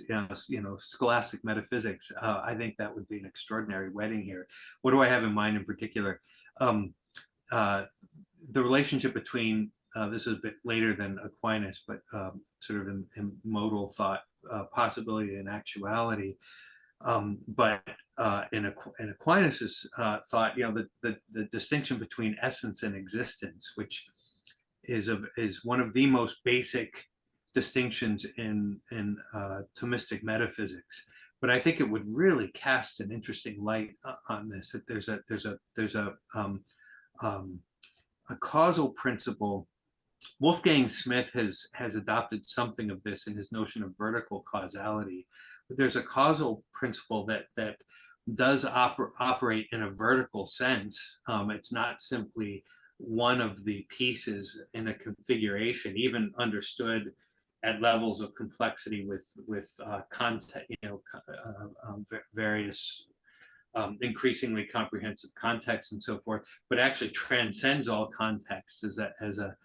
scholastic metaphysics. I think that would be an extraordinary wedding here. What do I have in mind in particular? The relationship between, this is a bit later than Aquinas, but sort of in modal thought, possibility and actuality. But in Aquinas's thought, the distinction between essence and existence, which is one of the most basic distinctions in Thomistic metaphysics. But I think it would really cast an interesting light on this. That there's a causal principle. Wolfgang Smith has adopted something of this in his notion of vertical causality. But there's a causal principle that does operate in a vertical sense. It's not simply one of the pieces in a configuration, even understood at levels of complexity with content, various increasingly comprehensive contexts and so forth, but actually transcends all contexts as a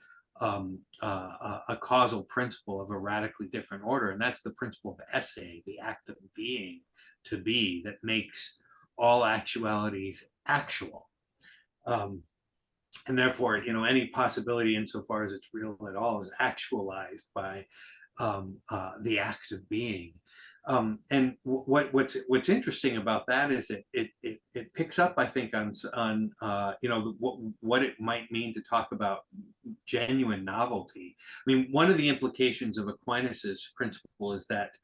causal principle of a radically different order. And that's the principle of esse, the act of being, to be, that makes all actualities actual. And therefore, any possibility insofar as it's real at all is actualized by the act of being. And what's interesting about that is it picks up, I think, on what it might mean to talk about genuine novelty. I mean, one of the implications of Aquinas's principle is that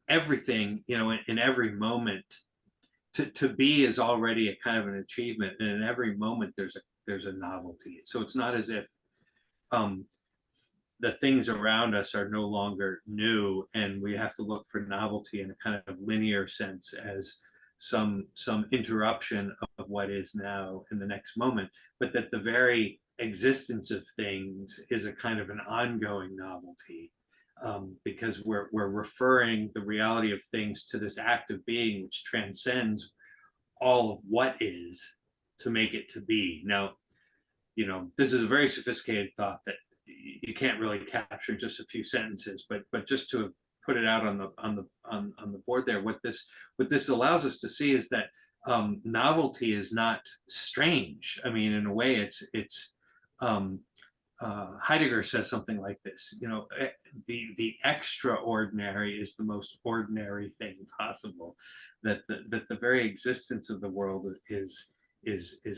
everything, in every moment, to be is already a kind of an achievement, and in every moment there's a novelty. So it's not as if the things around us are no longer new, and we have to look for novelty in a kind of linear sense as some interruption of what is now in the next moment, but that the very existence of things is a kind of an ongoing novelty, because we're referring the reality of things to this act of being, which transcends all of what is to make it to be. Now, this is a very sophisticated thought that you can't really capture in just a few sentences, but just to put it out on the board there, what this allows us to see is that novelty is not strange. I mean, in a way, it's Heidegger says something like this. The extraordinary is the most ordinary thing possible. That the very existence of the world is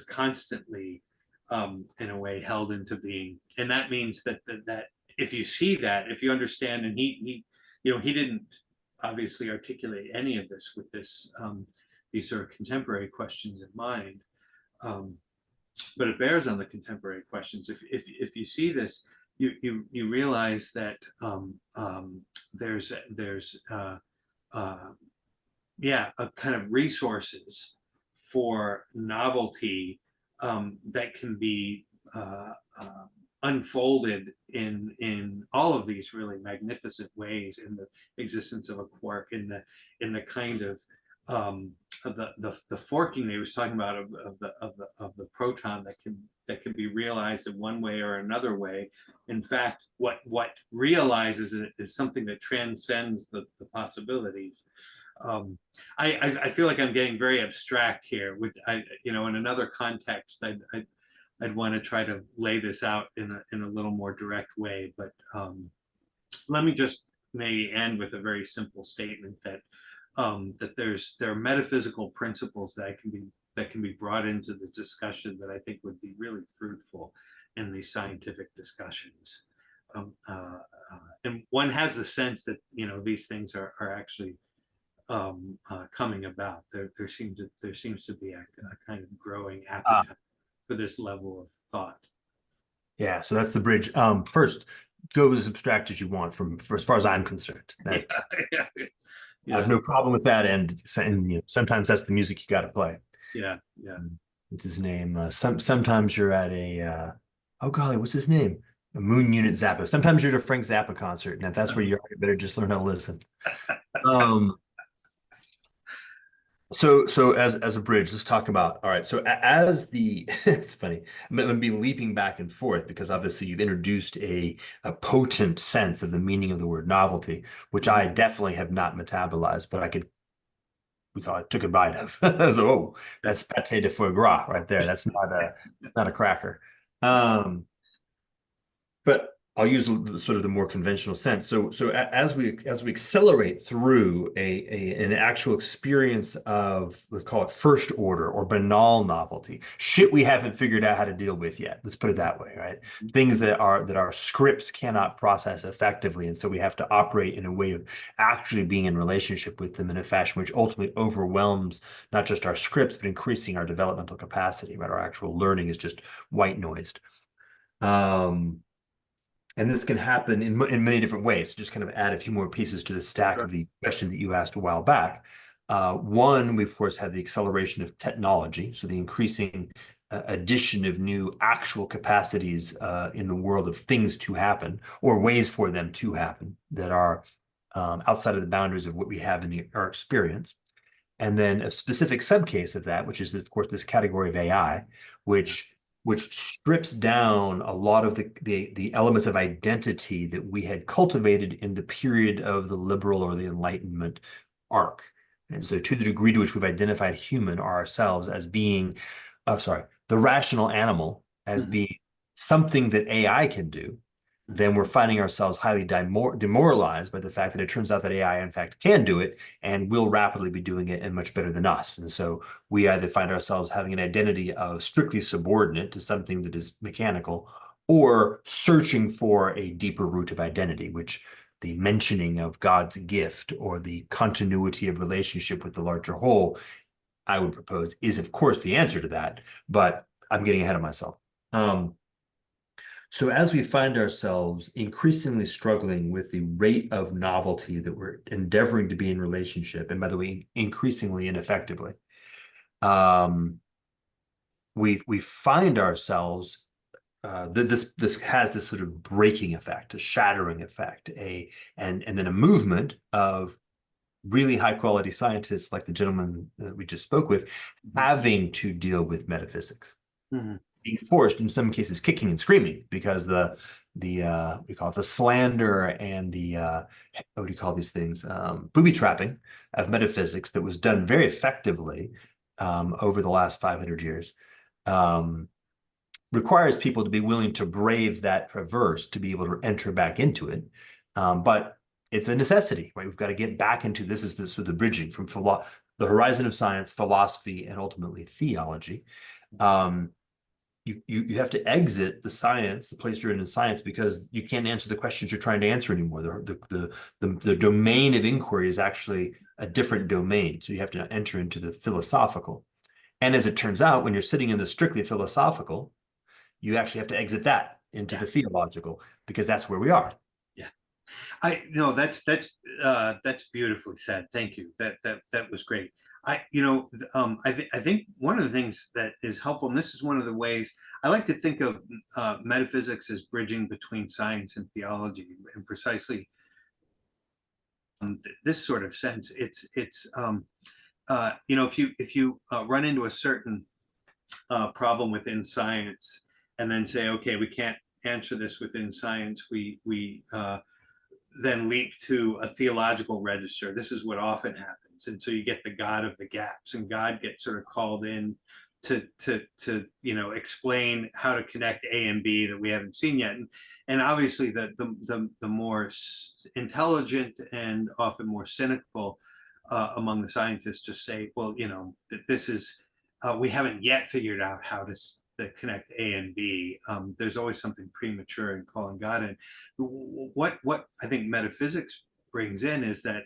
constantly, in a way, held into being. And that means that if you see that, if you understand, and he didn't obviously articulate any of this with these sort of contemporary questions in mind, but it bears on the contemporary questions. If you see this, you realize that there's a kind of resources for novelty that can be unfolded in all of these really magnificent ways, in the existence of a quark, in the kind of the forking they was talking about of the proton that can be realized in one way or another way. In fact, what realizes it is something that transcends the possibilities. I feel like I'm getting very abstract here. In another context, I'd want to try to lay this out in a little more direct way. But let me just maybe end with a very simple statement that there are metaphysical principles that can be brought into the discussion that I think would be really fruitful in these scientific discussions. and one has the sense that, you know, these things are actually coming about. There seems to be a kind of growing appetite for this level of thought. Yeah, so that's the bridge. First, go as abstract as you want for as far as I'm concerned. That, Yeah. I have no problem with that, and you know, sometimes that's the music you got to play. Yeah. What's his name? Sometimes you're at a oh golly, what's his name? A Moon Unit Zappa. Sometimes you're at a Frank Zappa concert, and if that's where you are, you better just learn how to listen. So as a bridge, let's talk about, all right, so as the it's funny, I'm gonna be leaping back and forth because obviously you've introduced a potent sense of the meaning of the word novelty, which I definitely have not metabolized, but we call it, took a bite of. So, oh, that's pâté de foie gras right there. That's not a cracker. But I'll use sort of the more conventional sense. So as we accelerate through an actual experience of, let's call it first order or banal novelty, shit we haven't figured out how to deal with yet. Let's put it that way, right? Things that our scripts cannot process effectively, and so we have to operate in a way of actually being in relationship with them in a fashion which ultimately overwhelms not just our scripts but increasing our developmental capacity. Right, our actual learning is just white noised. And this can happen in many different ways. Just kind of add a few more pieces to the stack of the question that you asked a while back. One, we of course have the acceleration of technology, so the increasing addition of new actual capacities in the world of things to happen, or ways for them to happen that are outside of the boundaries of what we have in our experience. And then a specific subcase of that, which is of course this category of AI, which strips down a lot of the elements of identity that we had cultivated in the period of the liberal or the Enlightenment arc. And so to the degree to which we've identified human or ourselves as being, the rational animal as being something that AI can do, then we're finding ourselves highly demoralized by the fact that it turns out that AI, in fact, can do it and will rapidly be doing it and much better than us. And so we either find ourselves having an identity of strictly subordinate to something that is mechanical, or searching for a deeper root of identity, which the mentioning of God's gift or the continuity of relationship with the larger whole, I would propose, is of course the answer to that, but I'm getting ahead of myself. So as we find ourselves increasingly struggling with the rate of novelty that we're endeavoring to be in relationship, and by the way, increasingly ineffectively, we find ourselves this has this sort of breaking effect, a shattering effect, and then a movement of really high quality scientists like the gentleman that we just spoke with having to deal with metaphysics. Being forced, in some cases, kicking and screaming because we call it the slander and the what do you call these things? Booby trapping of metaphysics that was done very effectively over the last 500 years requires people to be willing to brave that traverse to be able to enter back into it. But it's a necessity, right? We've got to get back into this. Is the sort of the bridging from the horizon of science, philosophy, and ultimately theology. You have to exit the science, the place you're in science, because you can't answer the questions you're trying to answer anymore. The domain of inquiry is actually a different domain. So you have to enter into the philosophical. And as it turns out, when you're sitting in the strictly philosophical, you actually have to exit that into the theological, because that's where we are. Yeah. That's beautifully said. Thank you. That was great. I think one of the things that is helpful, and this is one of the ways I like to think of metaphysics as bridging between science and theology, in precisely this sort of sense. It's if you run into a certain problem within science and then say, okay, we can't answer this within science, we then leap to a theological register. This is what often happens. And so you get the God of the gaps, and God gets sort of called in to explain how to connect A and B that we haven't seen yet. And obviously the more intelligent and often more cynical among the scientists just say, well, this is we haven't yet figured out how to connect A and B. There's always something premature in calling God in. What I think metaphysics brings in is that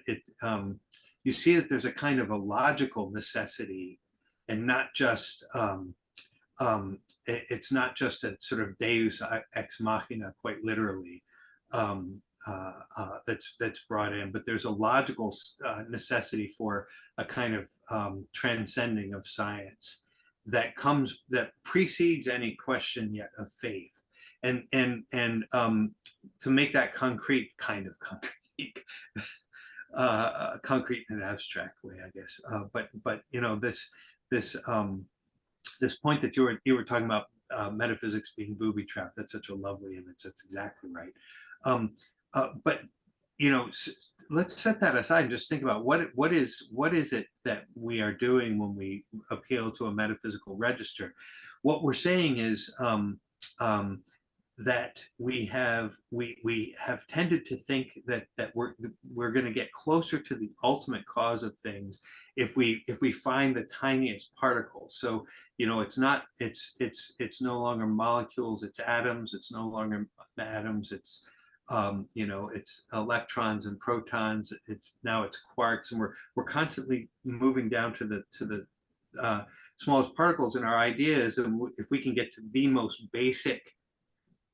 you see that there's a kind of a logical necessity, and not just it's not just a sort of deus ex machina, quite literally, that's brought in, but there's a logical necessity for a kind of transcending of science that precedes any question yet of faith, and to make that concrete, kind of concrete. Concrete in an abstract way, I guess. But you know, this point that you were talking about, metaphysics being booby trapped. That's such a lovely image. That's exactly right. But you know, let's set that aside and just think about what is it that we are doing when we appeal to a metaphysical register. What we're saying is that we have tended to think that we're going to get closer to the ultimate cause of things if we find the tiniest particles. So you know, it's no longer molecules, it's atoms. It's no longer atoms, it's you know, it's electrons and protons. It's quarks, and we're constantly moving down to the smallest particles. And our idea is that if we can get to the most basic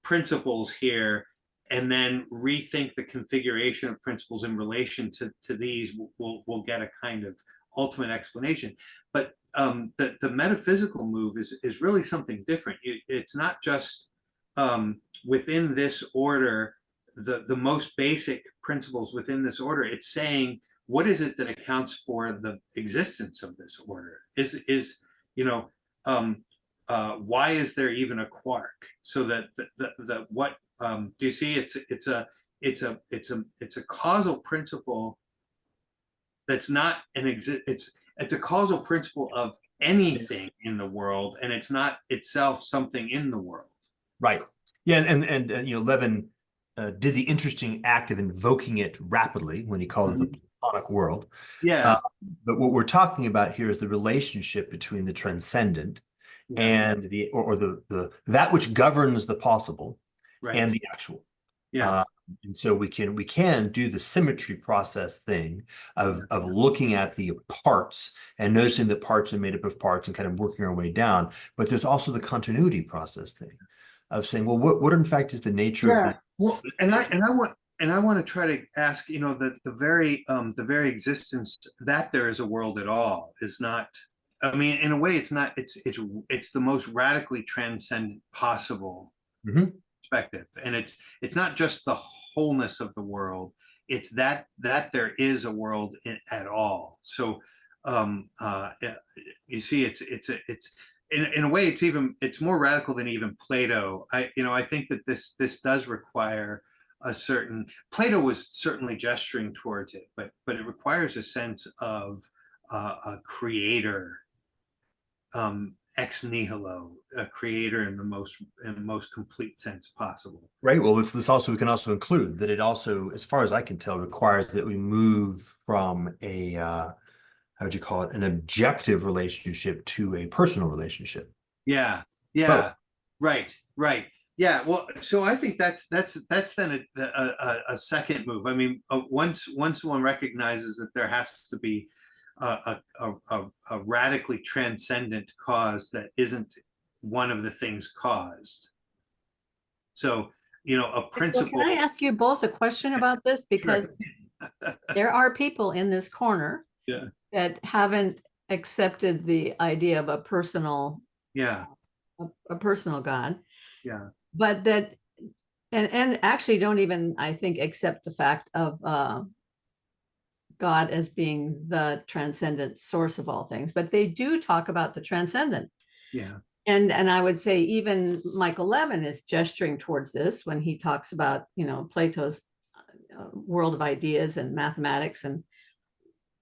principles here, and then rethink the configuration of principles in relation to these, we'll get a kind of ultimate explanation. But the metaphysical move is really something different. It's not just within this order, the most basic principles within this order. It's saying, what is it that accounts for the existence of this order? Is you know, why is there even a quark? So that what do you see? It's a causal principle that's not it's a causal principle of anything in the world, and it's not itself something in the world. Right. Yeah, and you know, Levin did the interesting act of invoking it rapidly when he called it the Platonic world. Yeah. But what we're talking about here is the relationship between the transcendent and the that which governs the possible, right, and the actual. Yeah. And so we can do the symmetry process thing of looking at the parts and noticing that parts are made up of parts and kind of working our way down. But there's also the continuity process thing of saying, well, what in fact is the nature of the— Well, and I want to try to ask, you know, that the very existence that there is a world at all is not, I mean, in a way, it's not, it's the most radically transcendent possible perspective. And it's not just the wholeness of the world, it's that there is a world at all. So you see, it's in a way, it's more radical than even Plato. I think that this does require a certain— Plato was certainly gesturing towards it, but it requires a sense of a creator, ex nihilo, a creator in the most complete sense possible. Right. Well, this also, we can also include that it also, as far as I can tell, requires that we move from a how would you call it, an objective relationship to a personal relationship. Yeah. Right. Yeah, well, so I think that's then a second move. I mean, once one recognizes that there has to be a radically transcendent cause that isn't one of the things caused. So, you know, a principle— Well, can I ask you both a question about this? Because there are people in this corner that haven't accepted the idea of a personal a personal God. Yeah. But that and actually don't even, I think, accept the fact of God as being the transcendent source of all things, but they do talk about the transcendent. Yeah. And I would say even Michael Levin is gesturing towards this when he talks about, you know, Plato's world of ideas and mathematics, and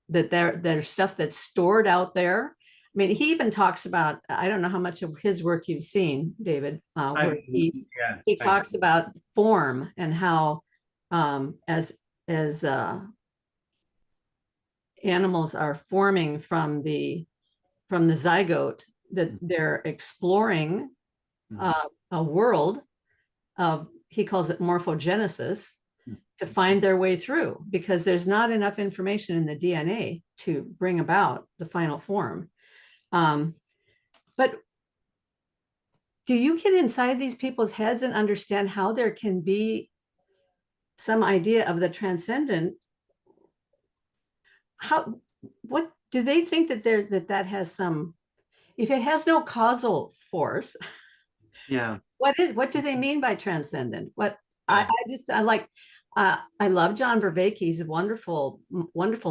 that there's stuff that's stored out there. I mean, he even talks about, I don't know how much of his work you've seen, David, where he talks about form and how as animals are forming from the zygote, that they're exploring a world of, he calls it morphogenesis, to find their way through, because there's not enough information in the DNA to bring about the final form. But do you get inside these people's heads and understand how there can be some idea of the transcendent? What do they think that that has some, if it has no causal force? Yeah. What do they mean by transcendent? I love John Vervaeke. He's a wonderful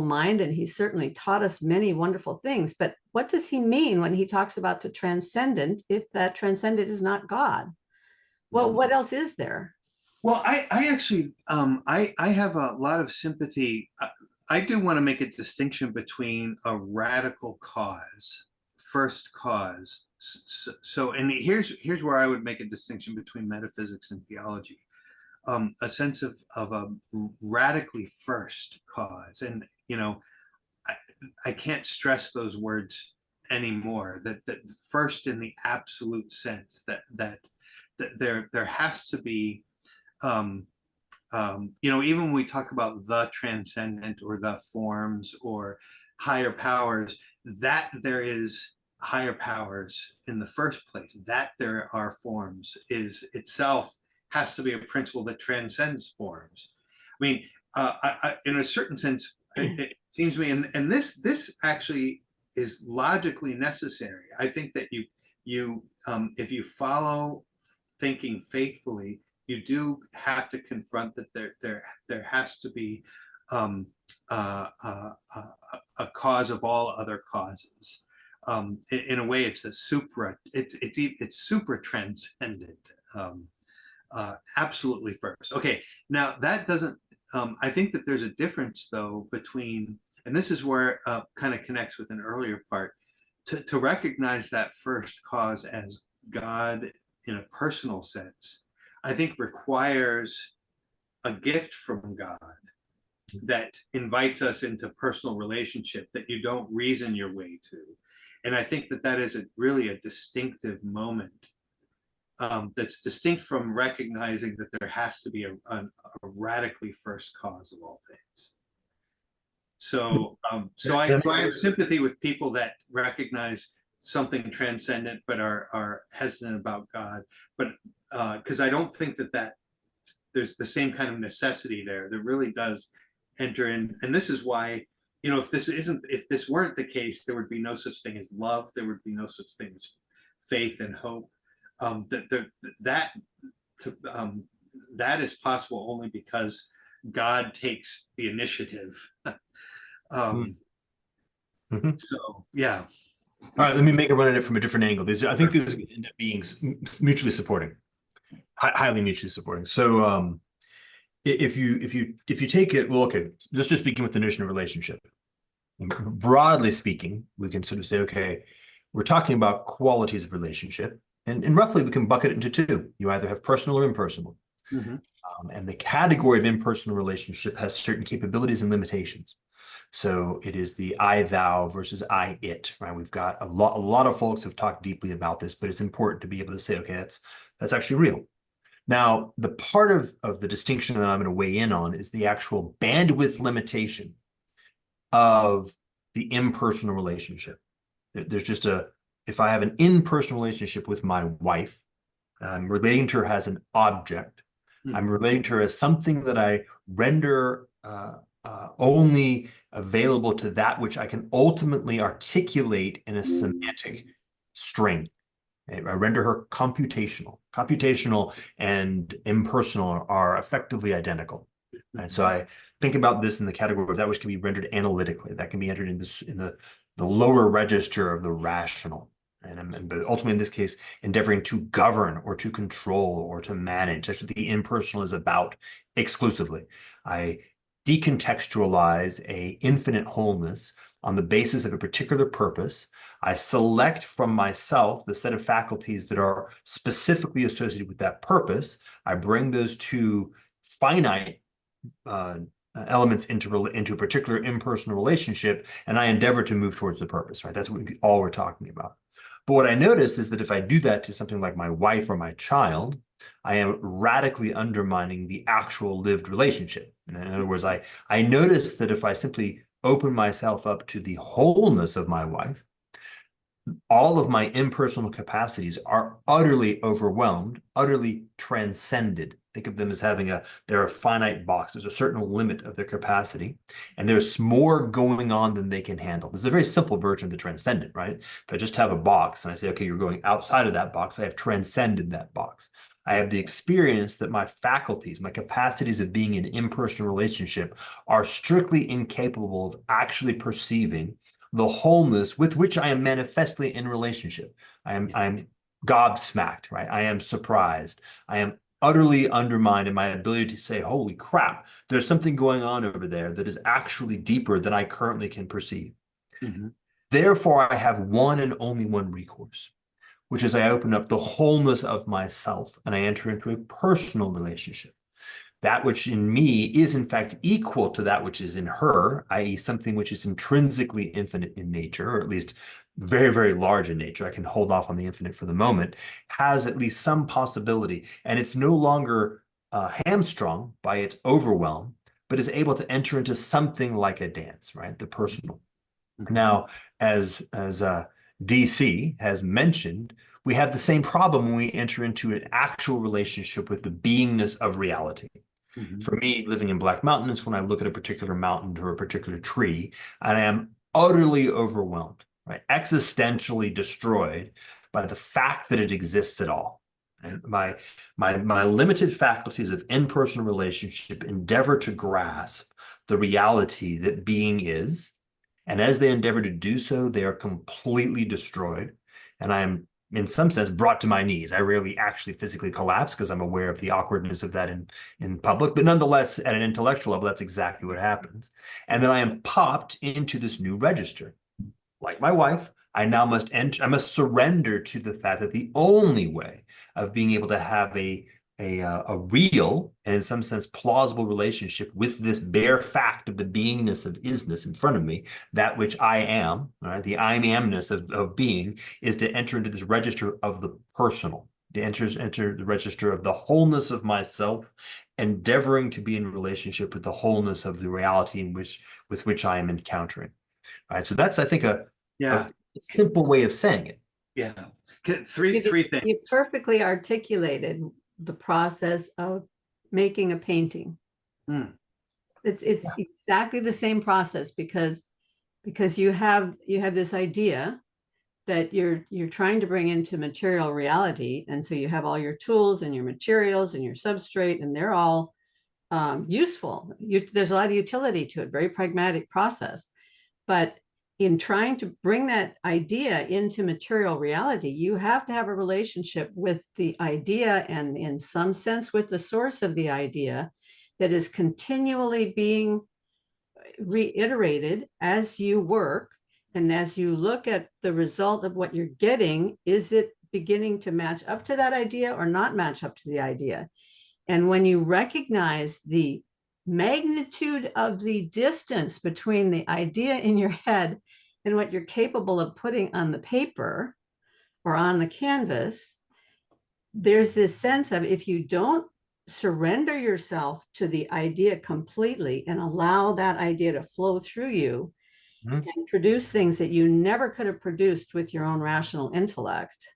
mind, and he's certainly taught us many wonderful things. But what does he mean when he talks about the transcendent, if that transcendent is not God? Well, what else is there? Well, I actually, I have a lot of sympathy. I do want to make a distinction between a radical cause, first cause. So, and here's where I would make a distinction between metaphysics and theology. A sense of a radically first cause. And, you know, I can't stress those words anymore, that first in the absolute sense, that there has to be, you know, even when we talk about the transcendent or the forms or higher powers, that there is higher powers in the first place, that there are forms is itself has to be a principle that transcends forms. I mean, in a certain sense, it seems to me, and this actually is logically necessary. I think that you if you follow thinking faithfully, you do have to confront that there has to be a cause of all other causes. In a way, it's super transcendent. Absolutely first. Okay, now that doesn't, I think that there's a difference though between, and this is where kind of connects with an earlier part, to recognize that first cause as God in a personal sense, I think requires a gift from God that invites us into personal relationship that you don't reason your way to. And I think that is really a distinctive moment. That's distinct from recognizing that there has to be a radically first cause of all things. So, I have sympathy with people that recognize something transcendent but are hesitant about God. But because I don't think that there's the same kind of necessity there. There really does enter in, and this is why, you know, if this weren't the case, there would be no such thing as love. There would be no such thing as faith and hope. That is possible only because God takes the initiative. So yeah. All right, let me make a run at it from a different angle. I think these end up being mutually supporting, highly mutually supporting. So if you take it, well, okay, just speaking with the notion of relationship. Broadly speaking, we can sort of say, okay, we're talking about qualities of relationship. And roughly, we can bucket it into two. You either have personal or impersonal. And the category of impersonal relationship has certain capabilities and limitations. So it is the I, thou versus I, it, right? We've got a lot of folks have talked deeply about this, but it's important to be able to say, okay, that's actually real. Now, the part of the distinction that I'm going to weigh in on is the actual bandwidth limitation of the impersonal relationship. There's just if I have an in-person relationship with my wife, I'm relating to her as an object. I'm relating to her as something that I render only available to that which I can ultimately articulate in a semantic string. I render her computational. Computational and impersonal are effectively identical. And so I think about this in the category of that which can be rendered analytically. That can be entered in the lower register of the rational. But ultimately, in this case, endeavoring to govern or to control or to manage. That's what the impersonal is about exclusively. I decontextualize a infinite wholeness on the basis of a particular purpose. I select from myself the set of faculties that are specifically associated with that purpose. I bring those two finite elements into a particular impersonal relationship, and I endeavor to move towards the purpose, right? That's all we're talking about. But what I notice is that if I do that to something like my wife or my child, I am radically undermining the actual lived relationship. And in other words, I notice that if I simply open myself up to the wholeness of my wife, all of my impersonal capacities are utterly overwhelmed, utterly transcended. Think of them as they're a finite box. There's a certain limit of their capacity, and there's more going on than they can handle. This is a very simple version of the transcendent, right? If I just have a box and I say, okay, you're going outside of that box, I have transcended that box. I have the experience that my faculties, my capacities of being in impersonal relationship are strictly incapable of actually perceiving the wholeness with which I am manifestly in relationship. I'm gobsmacked, right? I am surprised. I am utterly undermined in my ability to say, holy crap, there's something going on over there that is actually deeper than I currently can perceive. Mm-hmm. Therefore, I have one and only one recourse, which is I open up the wholeness of myself and I enter into a personal relationship. That which in me is in fact equal to that which is in her, i.e. something which is intrinsically infinite in nature, or at least very, very large in nature. I can hold off on the infinite for the moment, has at least some possibility. And it's no longer hamstrung by its overwhelm, but is able to enter into something like a dance, right? The personal. Mm-hmm. Now, as DC has mentioned, we have the same problem when we enter into an actual relationship with the beingness of reality. Mm-hmm. For me, living in Black Mountain is when I look at a particular mountain or a particular tree, and I am utterly overwhelmed, right? Existentially destroyed by the fact that it exists at all. And my limited faculties of in-person relationship endeavor to grasp the reality that being is. And as they endeavor to do so, they are completely destroyed. And I am, in some sense, brought to my knees. I rarely actually physically collapse because I'm aware of the awkwardness of that in public. But nonetheless, at an intellectual level, that's exactly what happens. And then I am popped into this new register. Like my wife, I now must enter, I must surrender to the fact that the only way of being able to have a real and in some sense plausible relationship with this bare fact of the beingness of isness in front of me, that which I am, right? The I amness of being, is to enter into this register of the personal, to enter the register of the wholeness of myself, endeavoring to be in relationship with the wholeness of the reality with which I am encountering. All right, so that's, I think, a simple way of saying it. Yeah. Three things. You perfectly articulated the process of making a painting. It's exactly the same process because you have this idea that you're trying to bring into material reality, and so you have all your tools and your materials and your substrate, and they're all useful. There's a lot of utility to it, very pragmatic process. But in trying to bring that idea into material reality, you have to have a relationship with the idea and in some sense with the source of the idea that is continually being reiterated as you work. And as you look at the result of what you're getting, is it beginning to match up to that idea or not match up to the idea? And when you recognize the magnitude of the distance between the idea in your head and what you're capable of putting on the paper or on the canvas, there's this sense of, if you don't surrender yourself to the idea completely and allow that idea to flow through you and produce things that you never could have produced with your own rational intellect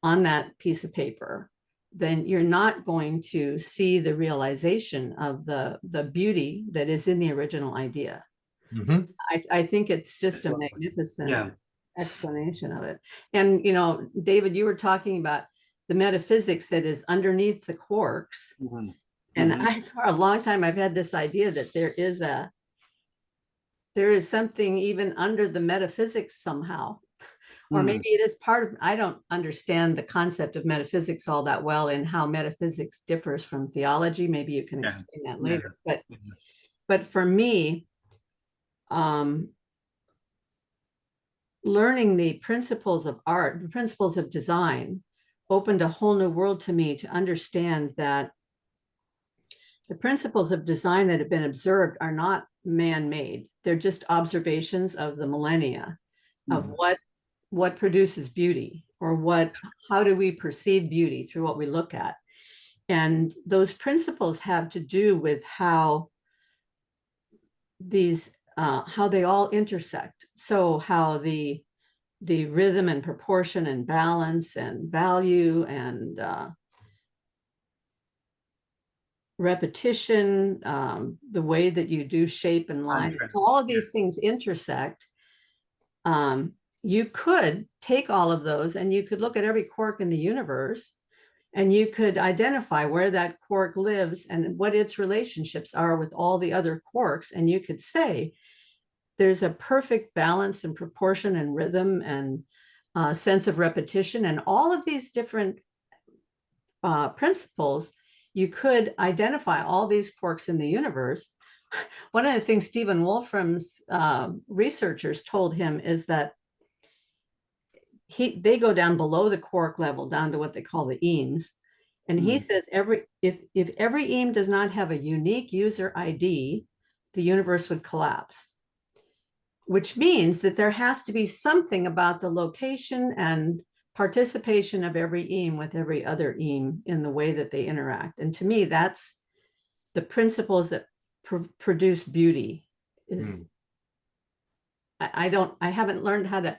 on that piece of paper, then you're not going to see the realization of the beauty that is in the original idea. I think it's just a magnificent explanation of it. And, David, you were talking about the metaphysics that is underneath the quarks. And for a long time, I've had this idea that there is something even under the metaphysics somehow. Or maybe it is part of, I don't understand the concept of metaphysics all that well and how metaphysics differs from theology. Maybe you can explain that later. But for me, learning the principles of art, the principles of design, opened a whole new world to me to understand that the principles of design that have been observed are not man-made. They're just observations of the millennia of what produces beauty, or how do we perceive beauty through what we look at. And those principles have to do with how they all intersect. So how the rhythm and proportion and balance and value and repetition, the way that you do shape and line, all of these things intersect. You could take all of those and you could look at every quark in the universe, and you could identify where that quark lives and what its relationships are with all the other quarks. And you could say there's a perfect balance and proportion and rhythm and sense of repetition, and all of these different principles. You could identify all these quarks in the universe. One of the things Stephen Wolfram's researchers told him is that they go down below the quark level, down to what they call the eames. And he says if every eame does not have a unique user ID, the universe would collapse, which means that there has to be something about the location and participation of every eame with every other eame in the way that they interact. And to me, that's the principles that produce beauty. I haven't learned how to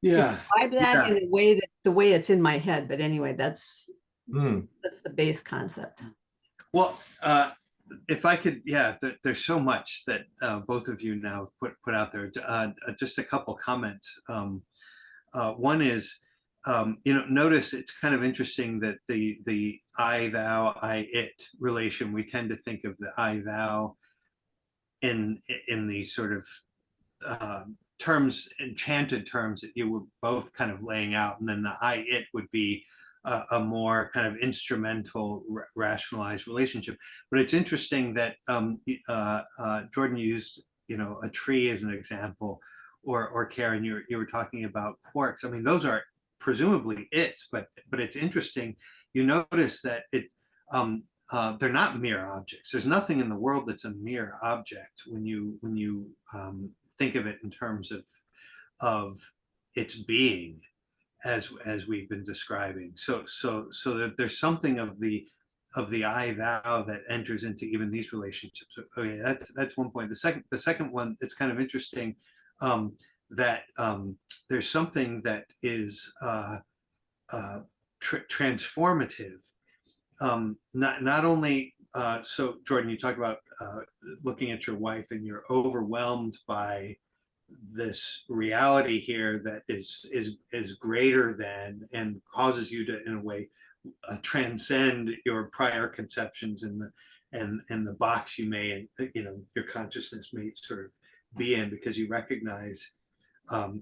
describe that in a way that the way it's in my head. But anyway, that's the base concept. Well, if I could, there's so much that both of you now have put out there. Just a couple comments. One is, notice it's kind of interesting that the I, thou, I, it relation, we tend to think of the I, thou in these sort of terms, enchanted terms that you were both kind of laying out, and then the I, it would be a more kind of instrumental, rationalized relationship. But it's interesting that Jordan used, a tree as an example, or Karen, you were talking about quarks. I mean, those are presumably its, but it's interesting. You notice that they're not mere objects. There's nothing in the world that's a mere object when you think of it in terms of its being, as we've been describing. So that there's something of the I thou that enters into even these relationships. Okay, that's one point. The second one, it's kind of interesting that there's something that is transformative. Not only so, Jordan, you talk about looking at your wife and you're overwhelmed by this reality here that is greater than, and causes you to, in a way, transcend your prior conceptions and the box you may, your consciousness may sort of be in, because you recognize,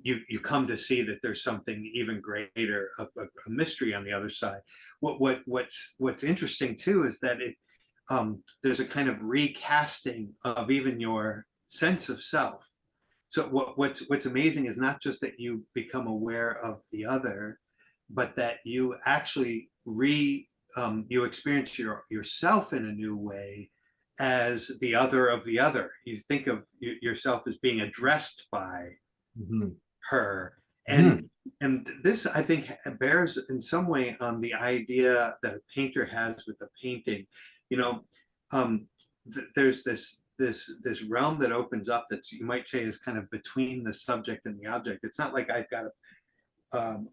you come to see that there's something even greater, a mystery on the other side. What's interesting too is that there's a kind of recasting of even your sense of self. So what's amazing is not just that you become aware of the other, but that you actually you experience yourself in a new way as the other of the other. You think of yourself as being addressed by her. And this, I think, bears in some way on the idea that a painter has with a painting. There's this realm that opens up that you might say is kind of between the subject and the object. It's not like I've got I'm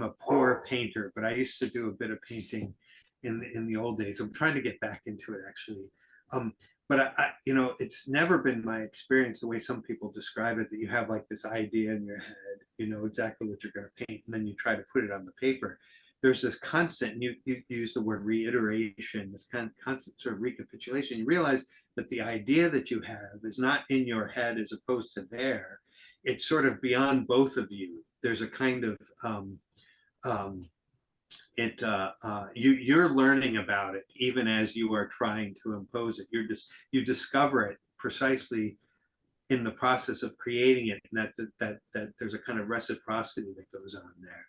a poor painter, but I used to do a bit of painting in the old days. I'm trying to get back into it, actually. But it's never been my experience, the way some people describe it, that you have like this idea in your head, you know exactly what you're going to paint, and then you try to put it on the paper. There's this constant, and you use the word reiteration, this constant sort of recapitulation. You realize that the idea that you have is not in your head as opposed to there. It's sort of beyond both of you. There's a kind of you're learning about it even as you are trying to impose it. You discover it precisely in the process of creating it, and that there's a kind of reciprocity that goes on there,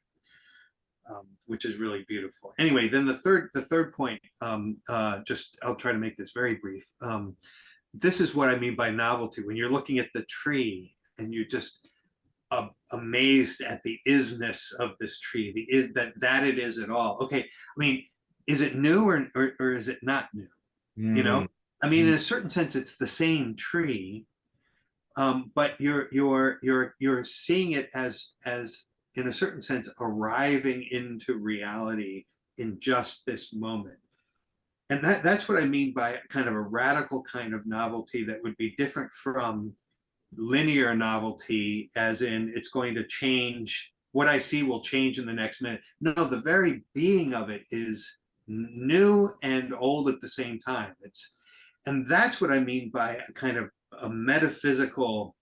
which is really beautiful. Anyway, then the third point, just I'll try to make this very brief. This is what I mean by novelty. When you're looking at the tree and you just amazed at the isness of this tree, that it is at all. Okay, I mean, is it new or is it not new? You know, I mean, in a certain sense, it's the same tree, but you're seeing it as in a certain sense arriving into reality in just this moment. And that's what I mean by kind of a radical kind of novelty that would be different from linear novelty, as in it's going to change, what I see will change in the next minute. No, the very being of it is new and old at the same time. And that's what I mean by a kind of a metaphysical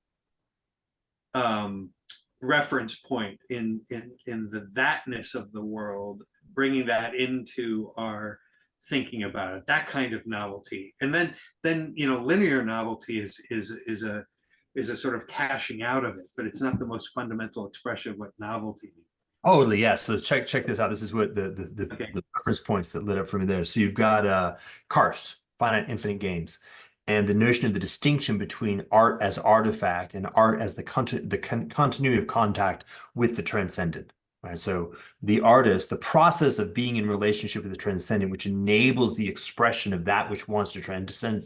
reference point in the thatness of the world, bringing that into our thinking about it, that kind of novelty. And then you know, linear novelty is a sort of cashing out of it, but it's not the most fundamental expression of what novelty means. Totally, yes. So check this out. This is what the reference points that lit up for me there. So you've got Karl, finite infinite games, and the notion of the distinction between art as artifact and art as the continuity of contact with the transcendent. Right. So the artist, the process of being in relationship with the transcendent, which enables the expression of that which wants to transcend,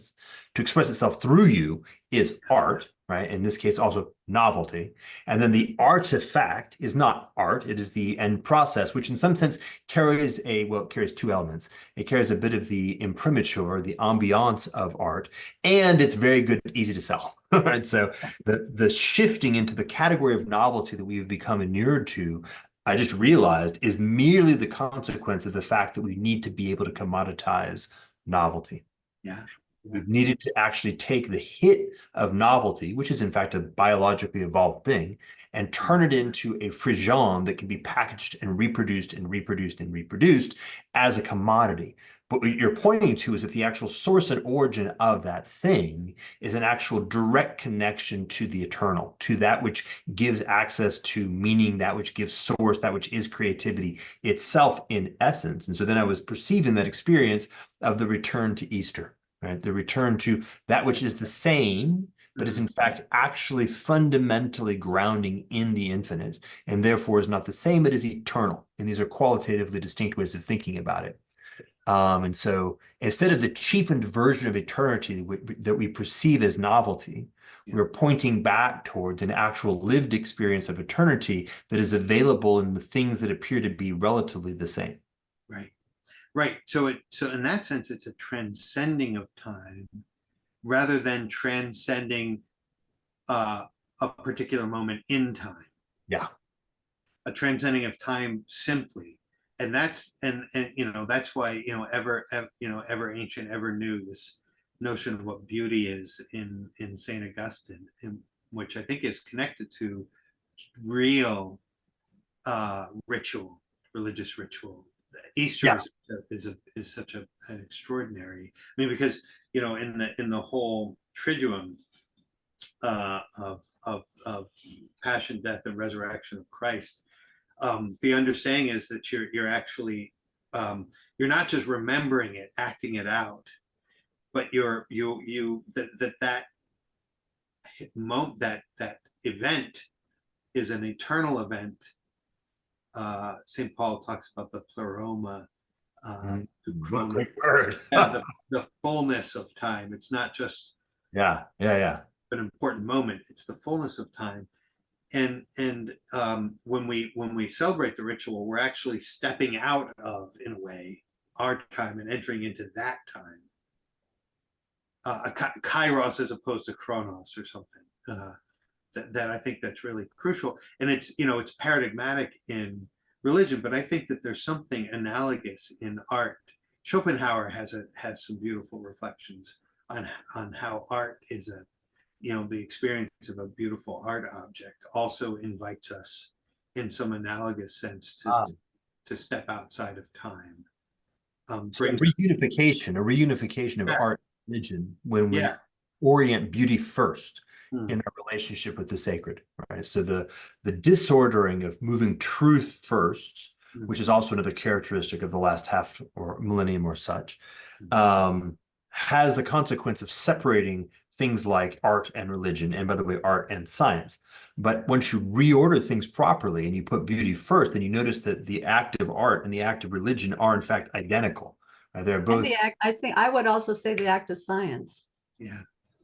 to express itself through you, is art. Right. In this case, also novelty. And then the artifact is not art. It is the end process, which in some sense carries two elements. It carries a bit of the imprimatur, the ambiance of art, and it's very good, easy to sell. Right. So the shifting into the category of novelty that we've become inured to, I just realized, is merely the consequence of the fact that we need to be able to commoditize novelty. Yeah. We've needed to actually take the hit of novelty, which is in fact a biologically evolved thing, and turn it into a Friston that can be packaged and reproduced and reproduced and reproduced as a commodity. But what you're pointing to is that the actual source and origin of that thing is an actual direct connection to the eternal, to that which gives access to meaning, that which gives source, that which is creativity itself in essence. And so then I was perceiving that experience of the return to Easter. Right? The return to that which is the same, but is in fact actually fundamentally grounding in the infinite, and therefore is not the same, but is eternal. And these are qualitatively distinct ways of thinking about it. And so instead of the cheapened version of eternity that we perceive as novelty, we're pointing back towards an actual lived experience of eternity that is available in the things that appear to be relatively the same. Right. Right. So in that sense, it's a transcending of time rather than transcending a particular moment in time. Yeah. A transcending of time simply. And that's you know, that's why, you know, ever ancient, ever new, this notion of what beauty is in St. Augustine, which I think is connected to real ritual, religious ritual. Easter is such an extraordinary. I mean, because you know, in the whole Triduum of passion, death, and resurrection of Christ, the understanding is that you're actually you're not just remembering it, acting it out, but that event is an eternal event. St. Paul talks about the pleroma, Great word. the fullness of time. It's not just an important moment. It's the fullness of time. And when we celebrate the ritual, we're actually stepping out of, in a way, our time and entering into that time. Kairos as opposed to chronos or something. That I think that's really crucial, and it's, you know, it's paradigmatic in religion, but I think that there's something analogous in art. Schopenhauer has some beautiful reflections on how art is the experience of a beautiful art object also invites us in some analogous sense to step outside of time. So a reunification of art and religion when we orient beauty first in our relationship with the sacred, right? So the disordering of moving truth first, which is also another characteristic of the last half or millennium or such, has the consequence of separating things like art and religion, and by the way, art and science. But once you reorder things properly and you put beauty first, then you notice that the act of art and the act of religion are in fact identical. They're And both. I think I would also say the act of science, Yeah.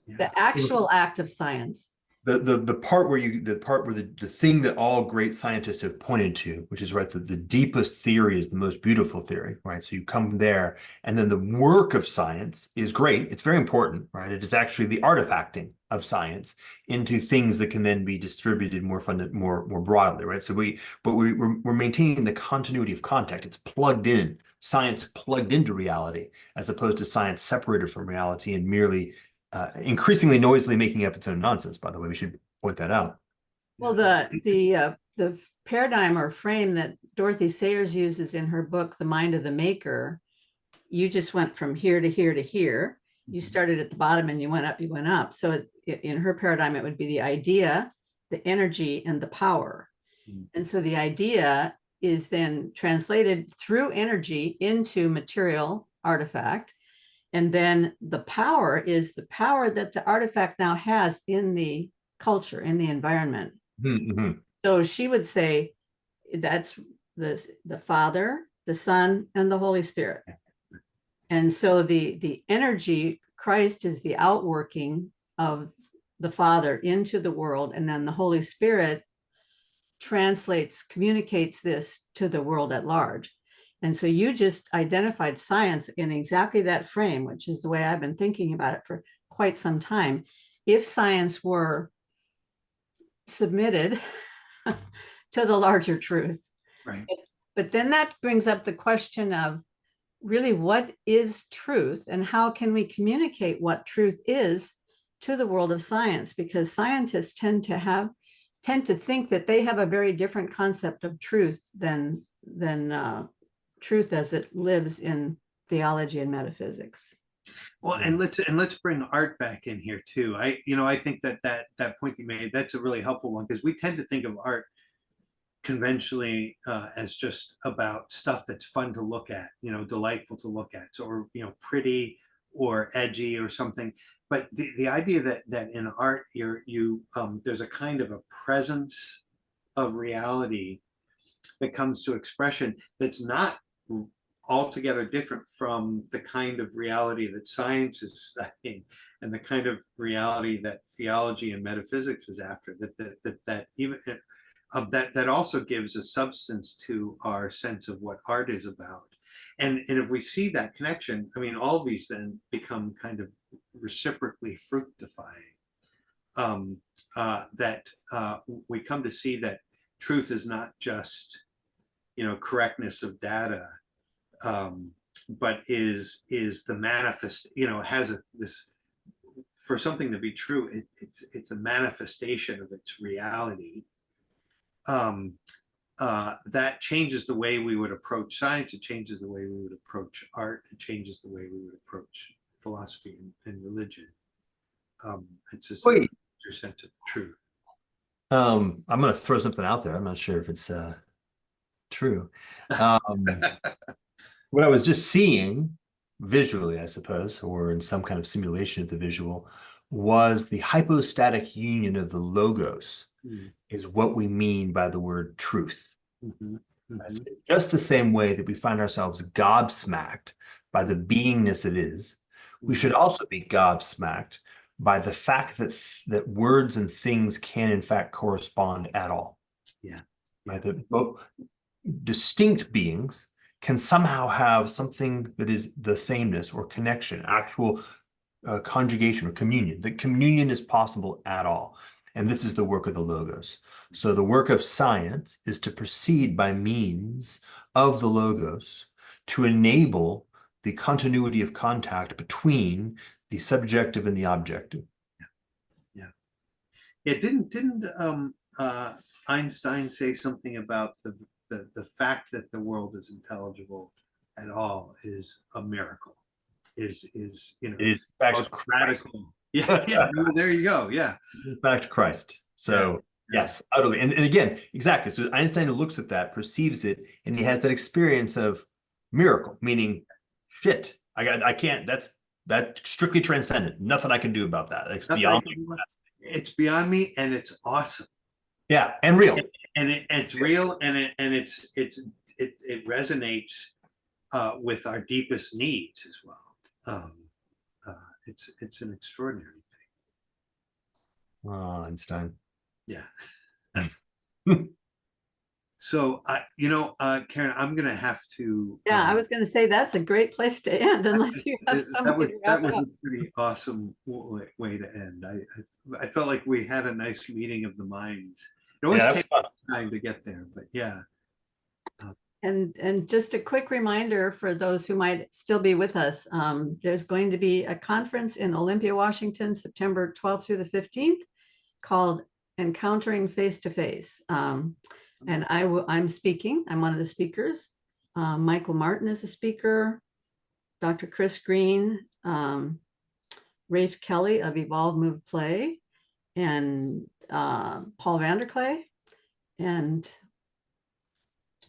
the actual act of science. The part where the thing that all great scientists have pointed to, which is right, the deepest theory is the most beautiful theory, right? So you come there, and then the work of science is great. It's very important, right? It is actually the artifacting of science into things that can then be distributed more broadly, right? So we're maintaining the continuity of contact. It's plugged in, science plugged into reality, as opposed to science separated from reality and merely increasingly noisily making up its own nonsense. By the way, we should point that out. Well, the paradigm or frame that Dorothy Sayers uses in her book, The Mind of the Maker, you just went from here to here to here. You started at the bottom and you went up. So in her paradigm, it would be the idea, the energy, and the power. And so the idea is then translated through energy into material artifact. And then the power is the power that the artifact now has in the culture, in the environment. Mm-hmm. So she would say that's the Father, the Son, and the Holy Spirit. And so the energy, Christ is the outworking of the Father into the world, and then the Holy Spirit communicates this to the world at large. And so you just identified science in exactly that frame, which is the way I've been thinking about it for quite some time. If science were submitted to the larger truth. Right. But then that brings up the question of really what is truth and how can we communicate what truth is to the world of science? Because scientists tend to think that they have a very different concept of truth than truth as it lives in theology and metaphysics. Well, and let's bring art back in here too. I think that point you made, that's a really helpful one, because we tend to think of art conventionally as just about stuff that's fun to look at, delightful to look at, so, or pretty or edgy or something. But the idea that in art there's a kind of a presence of reality that comes to expression that's not altogether different from the kind of reality that science is studying and the kind of reality that theology and metaphysics is after, that also gives a substance to our sense of what art is about. And if we see that connection, I mean, all these then become kind of reciprocally fructifying. We come to see that truth is not just, correctness of data, but is the manifest, has this, for something to be true, it's a manifestation of its reality. That changes the way we would approach science. It changes the way we would approach art. It changes the way we would approach philosophy and religion. It's just a sense of truth. I'm going to throw something out there. I'm not sure if it's true. What I was just seeing visually, I suppose, or in some kind of simulation of the visual, was the hypostatic union of the logos is what we mean by the word truth. Just the same way that we find ourselves gobsmacked by the beingness it is, we should also be gobsmacked by the fact that words and things can in fact correspond at all. Yeah. Right. That both distinct beings can somehow have something that is the sameness or connection, actual conjugation or communion. That communion is possible at all. And this is the work of the logos. So the work of science is to proceed by means of the logos to enable the continuity of contact between the subjective and the objective. Didn't Einstein say something about the fact that the world is intelligible at all is a miracle? It is back to radical. Yeah. There you go. Yeah. Back to Christ. So yes, utterly. And again, exactly. So Einstein looks at that, perceives it, and he has that experience of miracle, meaning shit. I can't. That's That's strictly transcendent. Nothing I can do about that. It's Nothing beyond I can me. do. It's beyond me, and it's awesome. Yeah, and real. And it's real, and it resonates with our deepest needs as well. It's an extraordinary thing. Oh, Einstein. Yeah. So Karen, I'm gonna have to. Yeah, I was going to say that's a great place to end unless you have that something to that wrap was up. a pretty awesome way to end. I felt like we had a nice meeting of the minds. It always Yeah, takes time to get there, but yeah. And just a quick reminder for those who might still be with us, there's going to be a conference in Olympia, Washington, September 12th through the 15th called Encountering Face to Face. And I'm speaking, I'm one of the speakers. Michael Martin is a speaker, Dr. Chris Green, Rafe Kelley of Evolve Move Play, and Paul VanderKlay, and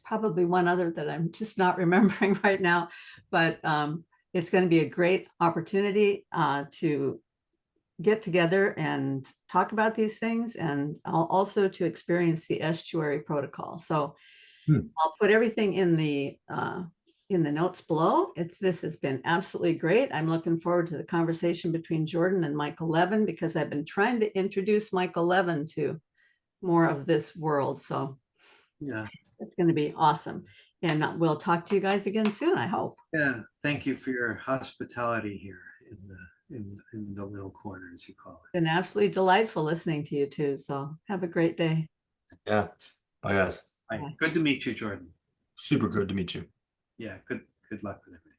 probably one other that I'm just not remembering right now, but it's going to be a great opportunity to get together and talk about these things, and also to experience the Estuary protocol. So I'll put everything in the notes below. This has been absolutely great. I'm looking forward to the conversation between Jordan and Michael Levin, because I've been trying to introduce Michael Levin to more of this world. So Yeah. it's going to be awesome. And we'll talk to you guys again soon, I hope. Yeah. Thank you for your hospitality here in the little corner, as you call it. Been absolutely delightful listening to you too. So have a great day. Yeah. Bye, guys. Good to meet you, Jordan. Super good to meet you. Yeah. Good luck with everything.